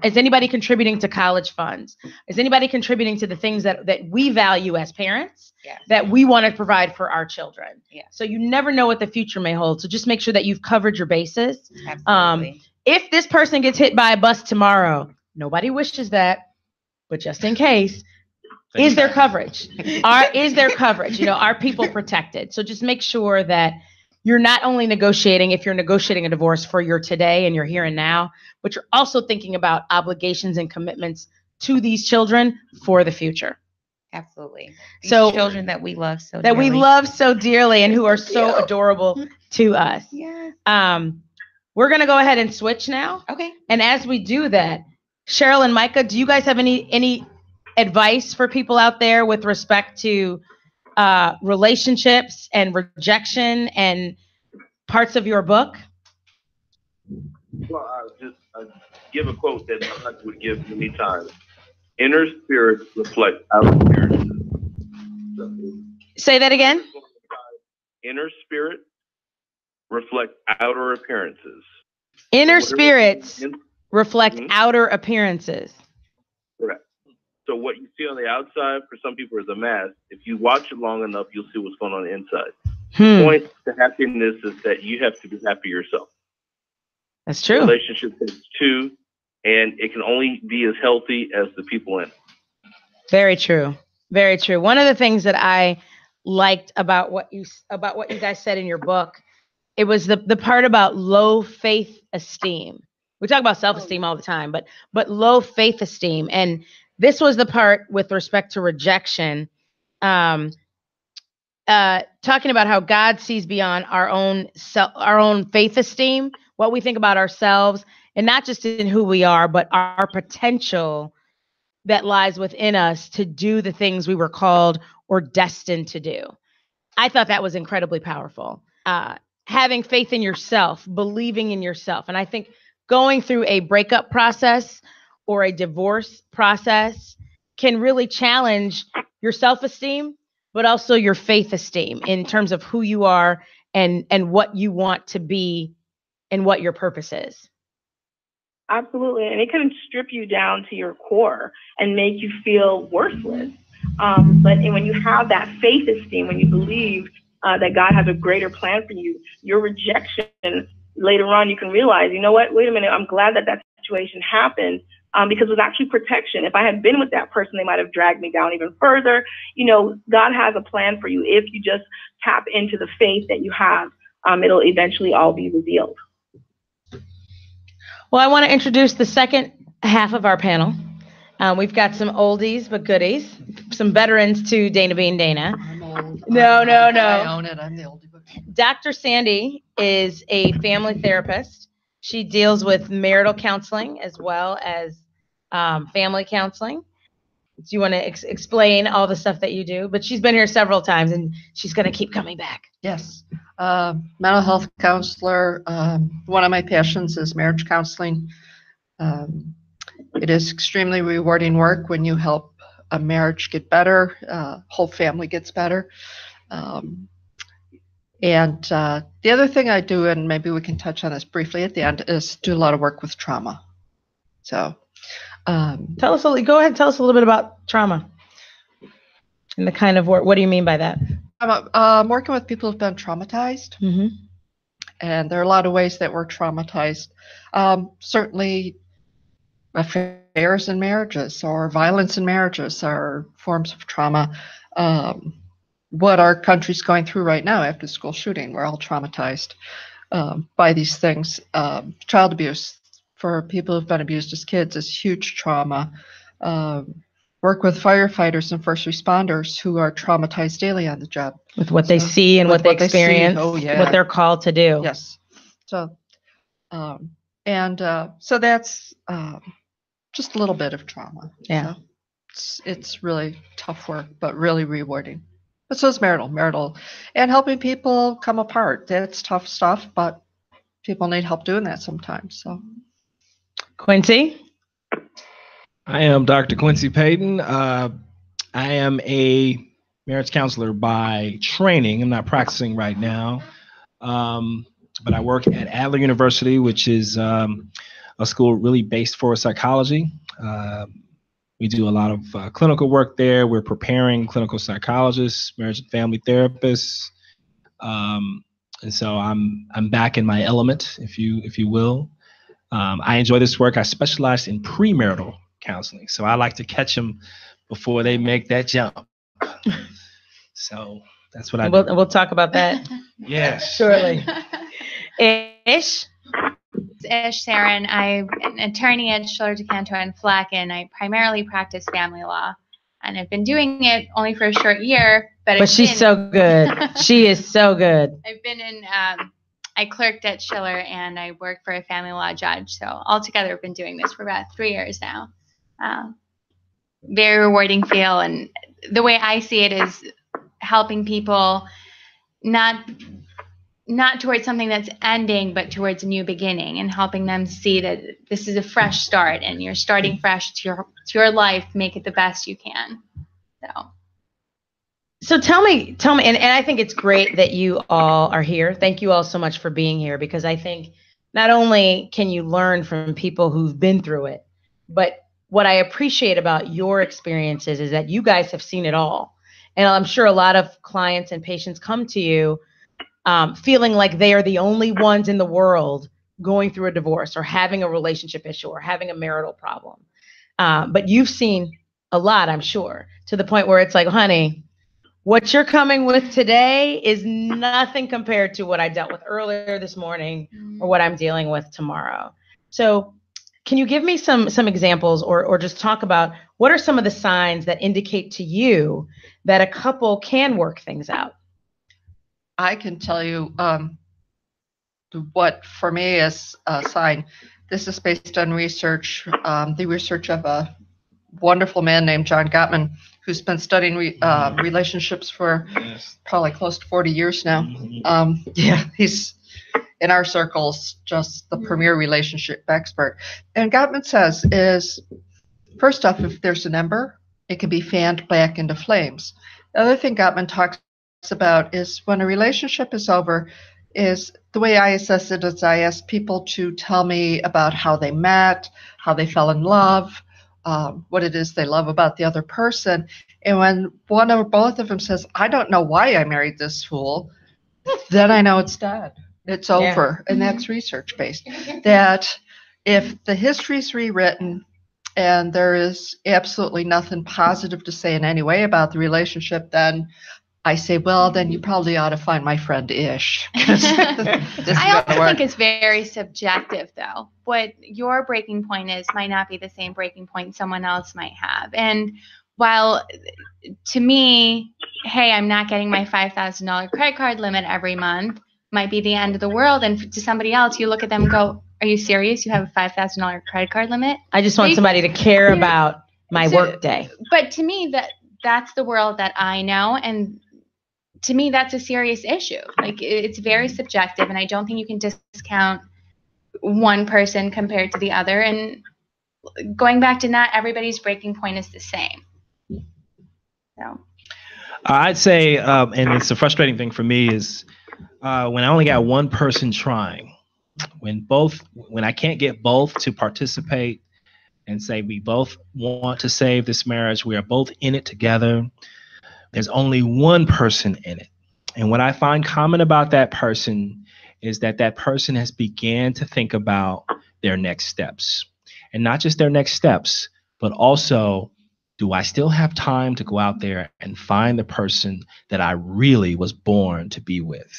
[SPEAKER 1] is anybody contributing to college funds? Is anybody contributing to the things that we value as parents that we want to provide for our children? Yeah. So you never know what the future may hold. So just make sure that you've covered your bases.
[SPEAKER 2] Absolutely.
[SPEAKER 1] If this person gets hit by a bus tomorrow, nobody wishes that, but just in case, is there coverage? Is there coverage? You know, are people protected? So just make sure that you're not only negotiating, if you're negotiating a divorce for your today and your here and now, but you're also thinking about obligations and commitments to these children for the future.
[SPEAKER 2] Absolutely.
[SPEAKER 1] These so
[SPEAKER 2] children that we love so
[SPEAKER 1] dearly and who are so adorable to us.
[SPEAKER 2] Yes.
[SPEAKER 1] We're going to go ahead and switch now.
[SPEAKER 2] Okay.
[SPEAKER 1] And as we do that, Cheryl and Micah, do you guys have any advice for people out there with respect to relationships and rejection and parts of your book?
[SPEAKER 6] Well, I'll give a quote that I would give many times. Inner spirits reflect outer appearances.
[SPEAKER 1] Say that again.
[SPEAKER 6] Inner spirit reflect outer appearances.
[SPEAKER 1] Inner spirits reflect outer appearances.
[SPEAKER 6] Correct. So what you see on the outside for some people is a mask. If you watch it long enough, you'll see what's going on the inside. The point to happiness is that you have to be happy yourself.
[SPEAKER 1] That's true.
[SPEAKER 6] Relationship is two, and it can only be as healthy as the people in it.
[SPEAKER 1] Very true. Very true. One of the things that I liked about what you guys said in your book, it was the part about low faith esteem. We talk about self-esteem all the time, but low faith esteem. And this was the part with respect to rejection, talking about how God sees beyond our own faith esteem, what we think about ourselves, and not just in who we are, but our potential that lies within us to do the things we were called or destined to do. I thought that was incredibly powerful. Having faith in yourself, believing in yourself. And I think going through a breakup process or a divorce process can really challenge your self-esteem, but also your faith esteem in terms of who you are and what you want to be and what your purpose is.
[SPEAKER 5] Absolutely. And it can strip you down to your core and make you feel worthless. But when you have that faith esteem, when you believe that God has a greater plan for you, your rejection, later on, you can realize, you know what, wait a minute, I'm glad that situation happened because it was actually protection. If I had been with that person, they might have dragged me down even further. You know, God has a plan for you. If you just tap into the faith that you have, it'll eventually all be revealed.
[SPEAKER 1] Well, I want to introduce the second half of our panel. We've got some oldies but goodies, some veterans to Dana Being Dana.
[SPEAKER 7] I'm old.
[SPEAKER 1] No.
[SPEAKER 7] I own it. I'm the oldie but.
[SPEAKER 1] Dr. Sandy is a family therapist. She deals with marital counseling as well as family counseling. you want to explain all the stuff that you do? But she's been here several times, and she's going to keep coming back.
[SPEAKER 7] Yes. Mental health counselor. One of my passions is marriage counseling. It is extremely rewarding work when you help a marriage get better, whole family gets better. And the other thing I do, and maybe we can touch on this briefly at the end, is do a lot of work with trauma. So
[SPEAKER 1] go ahead and tell us a little bit about trauma and the kind of work. What do you mean by that?
[SPEAKER 7] I'm working with people who've been traumatized.
[SPEAKER 1] Mm-hmm.
[SPEAKER 7] And there are a lot of ways that we're traumatized. Certainly affairs in marriages or violence in marriages are forms of trauma. What our country's going through right now after the school shooting, we're all traumatized by these things. Child abuse for people who've been abused as kids is huge trauma. Work with firefighters and first responders who are traumatized daily on the job.
[SPEAKER 1] With what they see and what they experience, what they're called to do.
[SPEAKER 7] Yes. So, so that's just a little bit of trauma.
[SPEAKER 1] Yeah.
[SPEAKER 7] So it's really tough work, but really rewarding. But so is marital, and helping people come apart. That's tough stuff, but people need help doing that sometimes. So,
[SPEAKER 1] Quincy?
[SPEAKER 8] I am Dr. Quincy Payton. I am a marriage counselor by training. I'm not practicing right now, but I work at Adler University, which is a school really based for psychology. We do a lot of clinical work there. We're preparing clinical psychologists, marriage and family therapists, and so I'm back in my element, if you will. I enjoy this work. I specialize in premarital counseling, so I like to catch them before they make that jump. So that's what I do.
[SPEAKER 1] We'll talk about that.
[SPEAKER 8] Yes,
[SPEAKER 1] shortly. Ish.
[SPEAKER 9] Ish, Sharon. I'm an attorney at Schiller, DeCantor, and Fleck, and I primarily practice family law. And I've been doing it only for a short year, but
[SPEAKER 1] she's so good. She is so good.
[SPEAKER 9] I've been in. I clerked at Schiller, and I work for a family law judge. So altogether, I've been doing this for about 3 years now. Very rewarding feel, and the way I see it is helping people not towards something that's ending, but towards a new beginning, and helping them see that this is a fresh start, and you're starting fresh to your life. Make it the best you can.
[SPEAKER 1] So tell me, and I think it's great that you all are here. Thank you all so much for being here, because I think not only can you learn from people who've been through it, but what I appreciate about your experiences is that you guys have seen it all. And I'm sure a lot of clients and patients come to you feeling like they are the only ones in the world going through a divorce or having a relationship issue or having a marital problem. But you've seen a lot, I'm sure, to the point where it's like, honey, what you're coming with today is nothing compared to what I dealt with earlier this morning or what I'm dealing with tomorrow. So can you give me some examples or just talk about what are some of the signs that indicate to you that a couple can work things out?
[SPEAKER 7] I can tell you what for me is a sign. This is based on research, the research of a wonderful man named John Gottman, who's been studying relationships for probably close to 40 years now. He's in our circles just the premier relationship expert. And Gottman says is, first off, if there's an ember, it can be fanned back into flames. The other thing Gottman talks about is when a relationship is over, is the way I assess it is I ask people to tell me about how they met, how they fell in love, what it is they love about the other person. And when one or both of them says, I don't know why I married this fool, then I know it's dead. It's over. And that's research based. That if the history's rewritten and there is absolutely nothing positive to say in any way about the relationship, then I say, well, then you probably ought to find my friend Ish.
[SPEAKER 9] I also think it's very subjective, though. What your breaking point is might not be the same breaking point someone else might have. And while to me, hey, I'm not getting my $5,000 credit card limit every month might be the end of the world. And to somebody else, you look at them and go, are you serious? You have a $5,000 credit card limit?
[SPEAKER 1] I just want somebody to care about my work day.
[SPEAKER 9] But to me, that's the world that I know. And to me, that's a serious issue. Like, it's very subjective, and I don't think you can discount one person compared to the other. And going back to not everybody's breaking point is the same. So
[SPEAKER 8] I'd say, and it's a frustrating thing for me, is when I only got one person trying, when I can't get both to participate and say we both want to save this marriage, we are both in it together. There's only one person in it. And what I find common about that person is that person has began to think about their next steps. And not just their next steps, but also, do I still have time to go out there and find the person that I really was born to be with?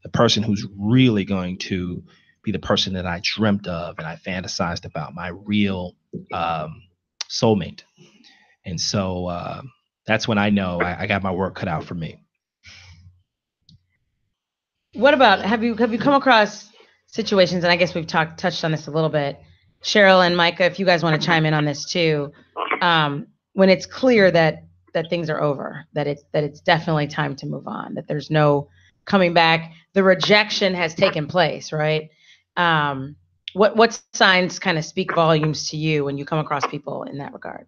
[SPEAKER 8] The person who's really going to be the person that I dreamt of and I fantasized about, my real soulmate. And so that's when I know I got my work cut out for me.
[SPEAKER 1] What about, have you come across situations, and I guess we've touched on this a little bit, Cheryl and Micah, if you guys want to chime in on this too, when it's clear that things are over, that it's definitely time to move on, that there's no coming back, the rejection has taken place, right? What signs kind of speak volumes to you when you come across people in that regard?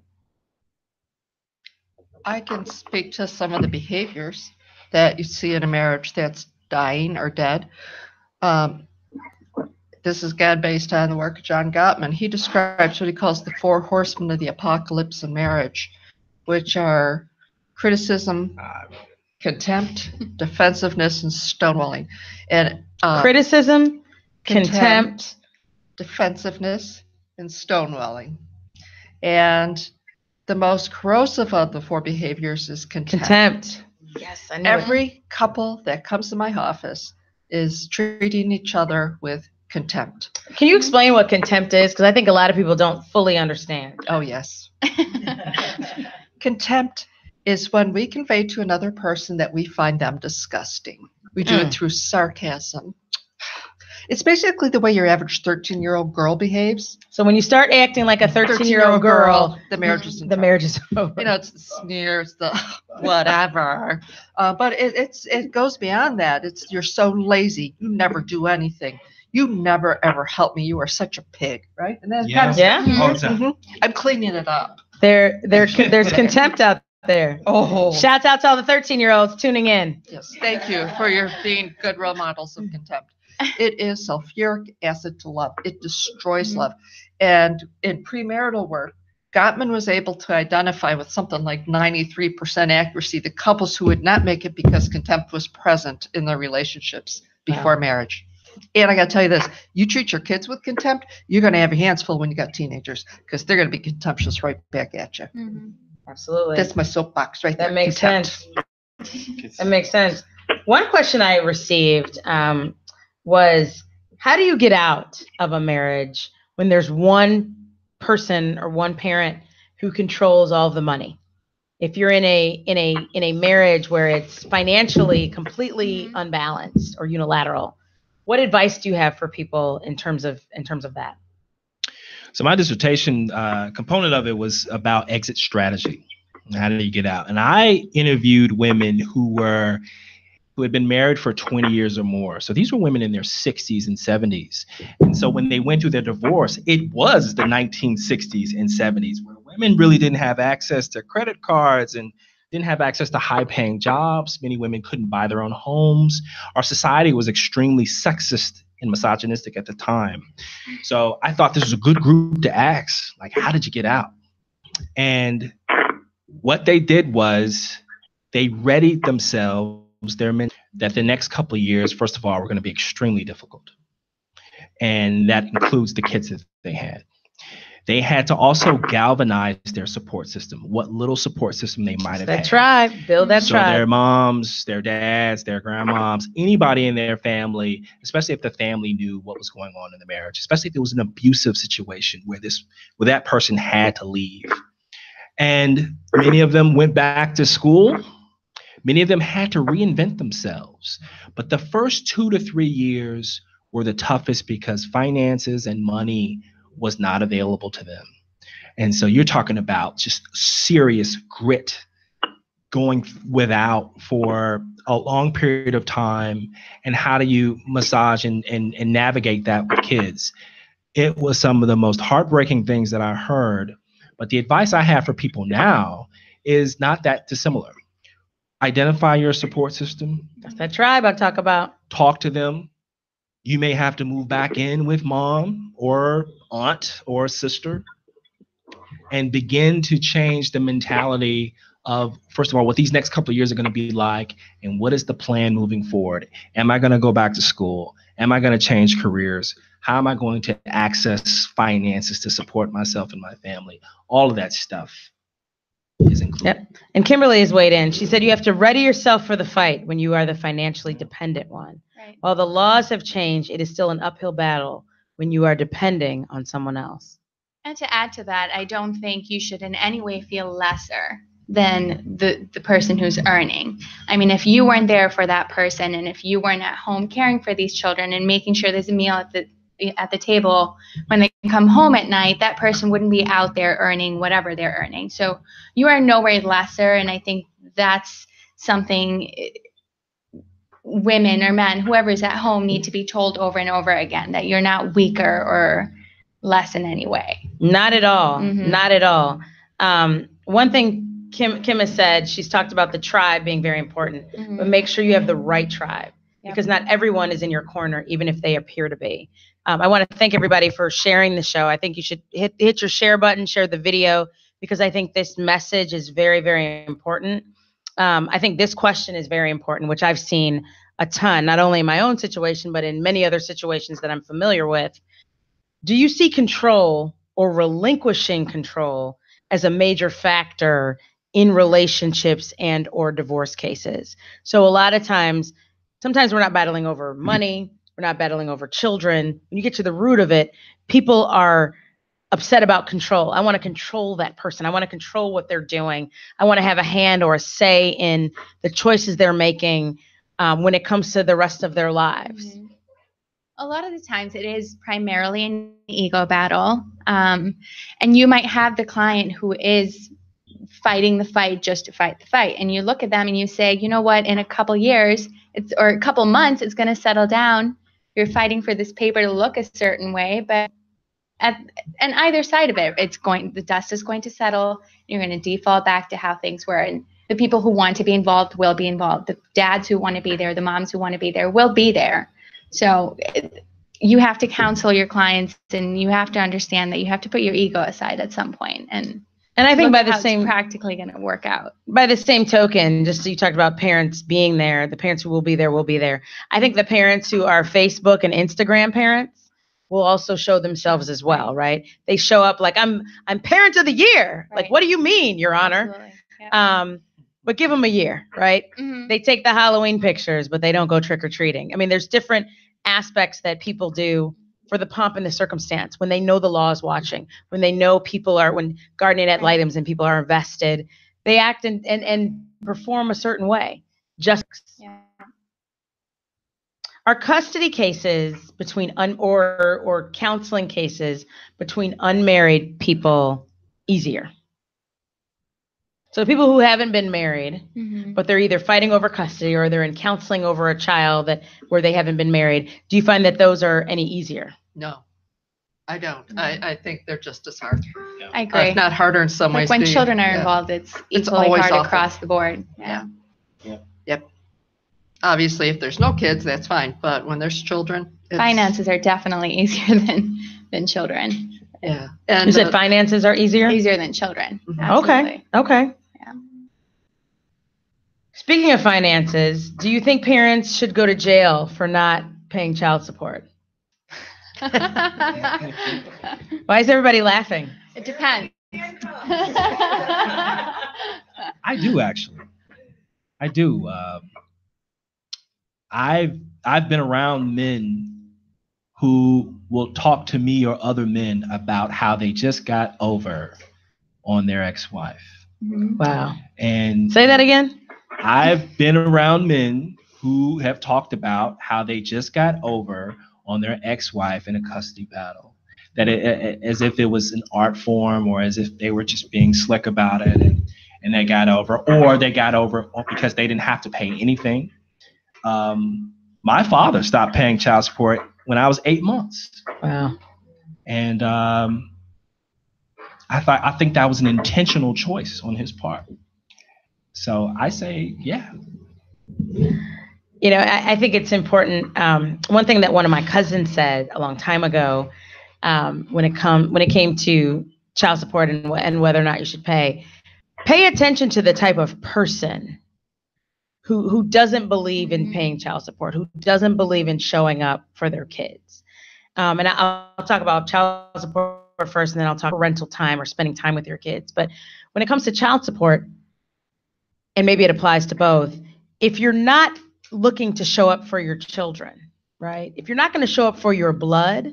[SPEAKER 7] I can speak to some of the behaviors that you see in a marriage that's dying or dead. This is again based on the work of John Gottman. He describes what he calls the 4 horsemen of the apocalypse in marriage, which are criticism, contempt, defensiveness, and stonewalling. And
[SPEAKER 1] criticism, contempt,
[SPEAKER 7] defensiveness, and stonewalling. And the most corrosive of the 4 behaviors is contempt.
[SPEAKER 1] Yes, I know.
[SPEAKER 7] Every couple that comes to my office is treating each other with contempt.
[SPEAKER 1] Can you explain what contempt is? Because I think a lot of people don't fully understand.
[SPEAKER 7] Oh, yes. Contempt is when we convey to another person that we find them disgusting. We do it through sarcasm. It's basically the way your average 13-year-old girl behaves.
[SPEAKER 1] So when you start acting like a 13-year-old girl,
[SPEAKER 7] the marriage is
[SPEAKER 1] over.
[SPEAKER 7] You know, it's the sneers, the whatever. But it goes beyond that. It's, you're so lazy. You never do anything. You never ever help me. You are such a pig, right? And then
[SPEAKER 8] all the time.
[SPEAKER 7] I'm cleaning it up.
[SPEAKER 1] There's contempt out there.
[SPEAKER 7] Oh,
[SPEAKER 1] shouts out to all the 13-year-olds tuning in.
[SPEAKER 7] Yes, thank you for your being good role models of contempt. It is sulfuric acid to love. It destroys love. And in premarital work, Gottman was able to identify with something like 93% accuracy the couples who would not make it because contempt was present in their relationships before marriage. And I got to tell you this, you treat your kids with contempt, you're going to have your hands full when you got teenagers because they're going to be contemptuous right back at you.
[SPEAKER 1] Mm-hmm. Absolutely.
[SPEAKER 7] That's my soapbox right there.
[SPEAKER 1] That makes sense. That makes sense. One question I received was, how do you get out of a marriage when there's one person or one parent who controls all the money? If you're in a marriage where it's financially completely unbalanced or unilateral, what advice do you have for people in terms of that?
[SPEAKER 8] So my dissertation component of it was about exit strategy. How do you get out? And I interviewed women who had been married for 20 years or more. So these were women in their 60s and 70s. And so when they went through their divorce, it was the 1960s and 70s where women really didn't have access to credit cards and didn't have access to high-paying jobs. Many women couldn't buy their own homes. Our society was extremely sexist and misogynistic at the time. So I thought this was a good group to ask, like, how did you get out? And what they did was they readied themselves, that the next couple of years, first of all, were going to be extremely difficult. And that includes the kids that they had. They had to also galvanize their support system, what little support system they might have had.
[SPEAKER 1] That tribe, build that tribe.
[SPEAKER 8] Their moms, their dads, their grandmoms, anybody in their family, especially if the family knew what was going on in the marriage, especially if it was an abusive situation where that person had to leave. And many of them went back to school. Many of them had to reinvent themselves. But the first 2 to 3 years were the toughest because finances and money was not available to them. And so you're talking about just serious grit, going without for a long period of time, and how do you massage and navigate that with kids? It was some of the most heartbreaking things that I heard. But the advice I have for people now is not that dissimilar. Identify your support system.
[SPEAKER 1] That's that tribe I talk about.
[SPEAKER 8] Talk to them. You may have to move back in with mom or aunt or sister and begin to change the mentality of, first of all, what these next couple of years are going to be like, and what is the plan moving forward? Am I going to go back to school? Am I going to change careers? How am I going to access finances to support myself and my family? All of that stuff is included.
[SPEAKER 1] Yep. And Kimberly has weighed in. She said you have to ready yourself for the fight when you are the financially dependent one.
[SPEAKER 9] Right.
[SPEAKER 1] While the laws have changed, it is still an uphill battle when you are depending on someone else.
[SPEAKER 9] And to add to that, I don't think you should in any way feel lesser than the person who's earning. I mean, if you weren't there for that person, and if you weren't at home caring for these children and making sure there's a meal at the table when they come home at night, that person wouldn't be out there earning whatever they're earning. So you are nowhere lesser, and I think that's something women or men, whoever's at home, need to be told over and over again, that you're not weaker or less in any way.
[SPEAKER 1] Not at all. Mm-hmm. Not at all. One thing Kim has said, she's talked about the tribe being very important, mm-hmm. but make sure you have the right tribe, because not everyone is in your corner, even if they appear to be. I want to thank everybody for sharing the show. I think you should hit your share button, share the video, because I think this message is very, very important. I think this question is very important, which I've seen a ton, not only in my own situation, but in many other situations that I'm familiar with. Do you see control or relinquishing control as a major factor in relationships and or divorce cases? So a lot of times, sometimes we're not battling over money, we're not battling over children. When you get to the root of it, people are upset about control. I want to control that person. I want to control what they're doing. I want to have a hand or a say in the choices they're making when it comes to the rest of their lives.
[SPEAKER 9] Mm-hmm. A lot of the times it is primarily an ego battle. And you might have the client who is fighting the fight just to fight the fight. And you look at them and you say, you know what, in a couple years, or a couple months, it's going to settle down. You're fighting for this paper to look a certain way, but and either side of it, the dust is going to settle. You're going to default back to how things were. And the people who want to be involved will be involved. The dads who want to be there, the moms who want to be there will be there. So you have to counsel your clients, and you have to understand that you have to put your ego aside at some point. And I think by the same, it's practically going to work out.
[SPEAKER 1] By the same token, just so you talked about parents being there, the parents who will be there will be there. I think the parents who are Facebook and Instagram parents will also show themselves as well, right? They show up like, I'm parent of the year. Right. Like, what do you mean, Your Honor? Yep. But give them a year, right? Mm-hmm. They take the Halloween pictures, but they don't go trick-or-treating. I mean, there's different aspects that people do for the pomp and the circumstance, when they know the law is watching, when they know when guardian ad litem's and people are invested, they act and perform a certain way. Are custody cases between or counseling cases between unmarried people easier? So people who haven't been married, mm-hmm. but they're either fighting over custody or they're in counseling over a child where they haven't been married, do you find that those are any easier?
[SPEAKER 7] No, I don't. Mm-hmm. I think they're just as hard.
[SPEAKER 9] Yeah. I agree.
[SPEAKER 7] If not harder in some ways.
[SPEAKER 9] When children are involved, it's equally hard across the board. Yeah.
[SPEAKER 7] Yep. Obviously, if there's no kids, that's fine. But when there's children,
[SPEAKER 9] finances are definitely easier than children.
[SPEAKER 7] Yeah.
[SPEAKER 1] And you said finances are easier?
[SPEAKER 9] Easier than children.
[SPEAKER 1] Mm-hmm. Okay. Yeah. Speaking of finances, do you think parents should go to jail for not paying child support? Why is everybody laughing?
[SPEAKER 9] It depends.
[SPEAKER 8] I do, actually. I do. I've been around men who will talk to me or other men about how they just got over on their ex-wife.
[SPEAKER 1] Mm-hmm. Wow.
[SPEAKER 8] And
[SPEAKER 1] say that again.
[SPEAKER 8] I've been around men who have talked about how they just got over on their ex-wife in a custody battle. that as if it was an art form, or as if they were just being slick about it, and they got over, or they got over because they didn't have to pay anything. My father stopped paying child support when I was 8 months.
[SPEAKER 1] Wow.
[SPEAKER 8] And I think that was an intentional choice on his part. So I say, yeah.
[SPEAKER 1] You know, I think it's important. One thing that one of my cousins said a long time ago, when it came to child support and whether or not you should pay attention to the type of person who doesn't believe in paying child support, who doesn't believe in showing up for their kids. And I'll talk about child support first, and then I'll talk parental time or spending time with your kids. But when it comes to child support, and maybe it applies to both, if you're not looking to show up for your children, right? If you're not going to show up for your blood,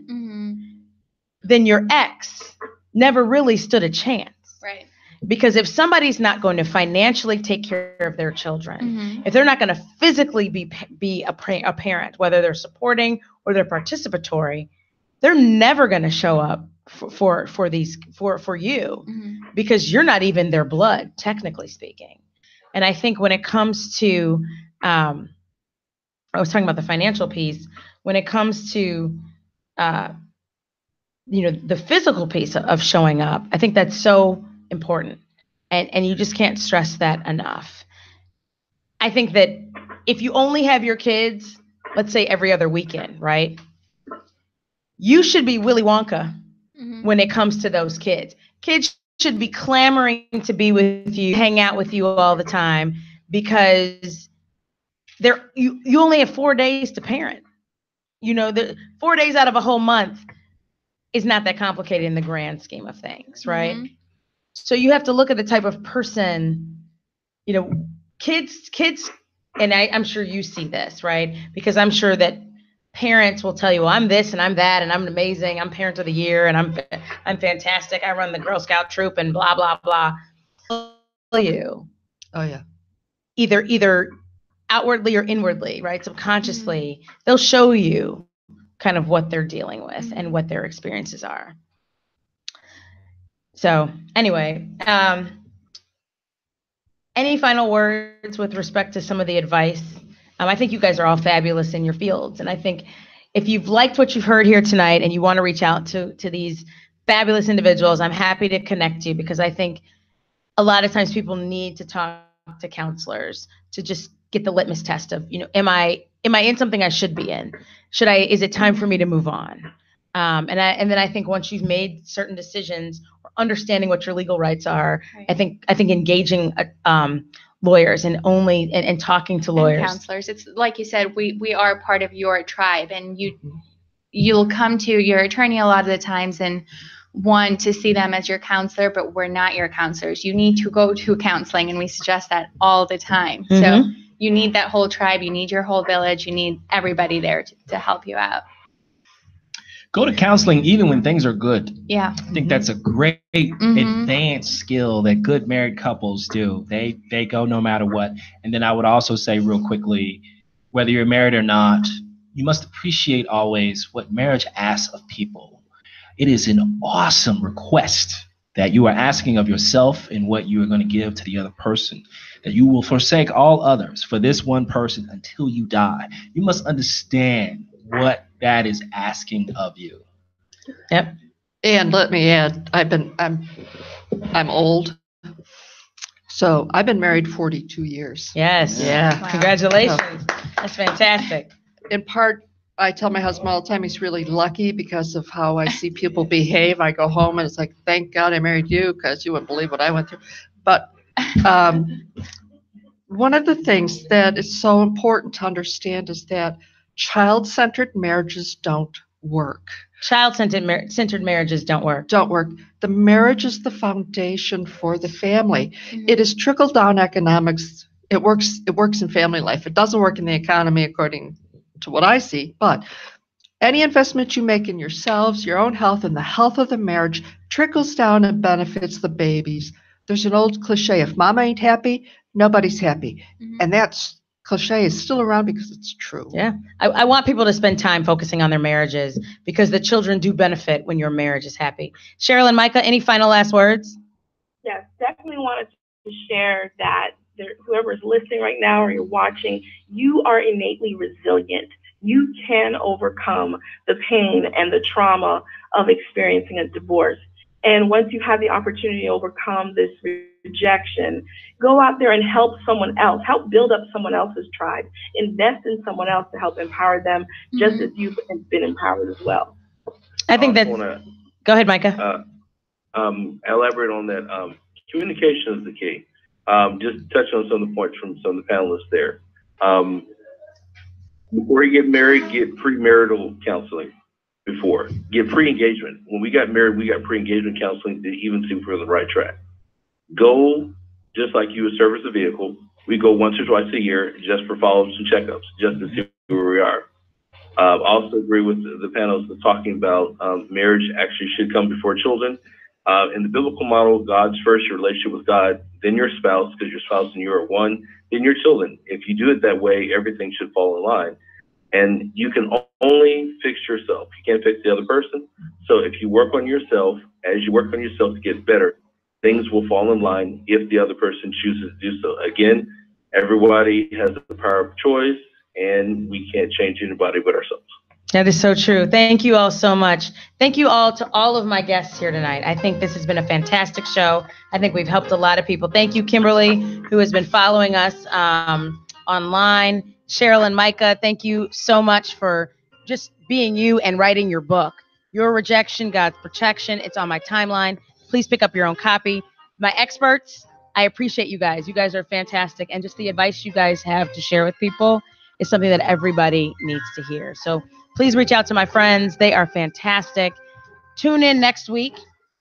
[SPEAKER 1] then your ex never really stood a chance.
[SPEAKER 9] Right.
[SPEAKER 1] Because if somebody's not going to financially take care of their children, if they're not going to physically be a parent, whether they're supporting or they're participatory, they're never going to show up for you, because you're not even their blood, technically speaking. And I think when it comes to, I was talking about the financial piece, when it comes to, the physical piece of showing up, I think that's so important. And you just can't stress that enough. I think that if you only have your kids, let's say every other weekend, right? You should be Willy Wonka when it comes to those kids. Kids should be clamoring to be with you, hang out with you all the time, because you only have 4 days to parent. The 4 days out of a whole month is not that complicated in the grand scheme of things, right? So you have to look at the type of person, kids, and I'm sure you see this, right? Because I'm sure that parents will tell you, well, I'm this and I'm that and I'm amazing. I'm parent of the year and I'm fantastic. I run the Girl Scout troop and blah, blah, blah. You.
[SPEAKER 7] Oh, yeah.
[SPEAKER 1] Either outwardly or inwardly, right? Subconsciously, they'll show you kind of what they're dealing with and what their experiences are. So anyway, any final words with respect to some of the advice? I think you guys are all fabulous in your fields. And I think if you've liked what you've heard here tonight and you want to reach out to these fabulous individuals, I'm happy to connect you, because I think a lot of times people need to talk to counselors to just get the litmus test of, am I in something I should be in? Is it time for me to move on? And then I think once you've made certain decisions, or understanding what your legal rights are, right. I think engaging lawyers and talking to lawyers, and
[SPEAKER 9] counselors. It's like you said, we are part of your tribe, and you'll come to your attorney a lot of the times and want to see them as your counselor, but we're not your counselors. You need to go to counseling, and we suggest that all the time. So you need that whole tribe, you need your whole village, you need everybody there to help you out.
[SPEAKER 8] Go to counseling even when things are good.
[SPEAKER 9] Yeah.
[SPEAKER 8] I think that's a great advanced skill that good married couples do. They go no matter what. And then I would also say real quickly, whether you're married or not, you must appreciate always what marriage asks of people. It is an awesome request that you are asking of yourself and what you are going to give to the other person, that you will forsake all others for this one person until you die. You must understand what that is asking of you.
[SPEAKER 1] Yep.
[SPEAKER 7] And let me add, I'm old. So I've been married 42 years.
[SPEAKER 1] Yes. Yeah. Wow. Congratulations. That's fantastic.
[SPEAKER 7] In part, I tell my husband all the time he's really lucky because of how I see people behave. I go home and it's like, thank God I married you, because you wouldn't believe what I went through. But one of the things that is so important to understand is that child-centered marriages don't work.
[SPEAKER 1] Child-centered marriages don't work.
[SPEAKER 7] Don't work. The marriage is the foundation for the family. It is trickle-down economics. It works in family life. It doesn't work in the economy according to what I see, but any investment you make in yourselves, your own health, and the health of the marriage trickles down and benefits the babies. There's an old cliche, if mama ain't happy, nobody's happy. And that's cliche is still around because it's true.
[SPEAKER 1] Yeah. I want people to spend time focusing on their marriages because the children do benefit when your marriage is happy. Cheryl and Micah, any final last words?
[SPEAKER 5] Yes, definitely wanted to share that whoever is listening right now or you're watching, you are innately resilient. You can overcome the pain and the trauma of experiencing a divorce. And once you have the opportunity to overcome this rejection, go out there and help someone else, help build up someone else's tribe, invest in someone else to help empower them, just as you've been empowered as well.
[SPEAKER 1] I think that's, go ahead, Micah.
[SPEAKER 6] Elaborate on that. Communication is the key. Just touch on some of the points from some of the panelists there. Before you get married, get premarital counseling. Get pre-engagement. When we got married, we got pre-engagement counseling to even see if we're on the right track. Go, just like you would service a vehicle, we go once or twice a year just for follow-ups and checkups, just to see where we are. I also agree with the panelists talking about marriage actually should come before children. In the biblical model, God's first, your relationship with God, then your spouse, because your spouse and you are one, then your children. If you do it that way, everything should fall in line. And you can only fix yourself. You can't fix the other person. So if you work on yourself, as you work on yourself to get better, things will fall in line if the other person chooses to do so. Again, everybody has the power of choice, and we can't change anybody but ourselves.
[SPEAKER 1] That is so true. Thank you all so much. Thank you all to all of my guests here tonight. I think this has been a fantastic show. I think we've helped a lot of people. Thank you, Kimberly, who has been following us online. Cheryl and Micah, thank you so much for just being you and writing your book. Your Rejection, God's Protection. It's on my timeline. Please pick up your own copy. My experts, I appreciate you guys. You guys are fantastic. And just the advice you guys have to share with people is something that everybody needs to hear. So please reach out to my friends. They are fantastic. Tune in next week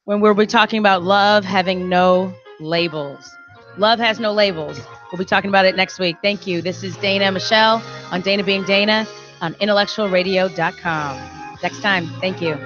[SPEAKER 1] when we'll be talking about love having no labels. Love has no labels. We'll be talking about it next week. Thank you. This is Dana Michelle on Dana Being Dana on IntellectualRadio.com. Next time. Thank you.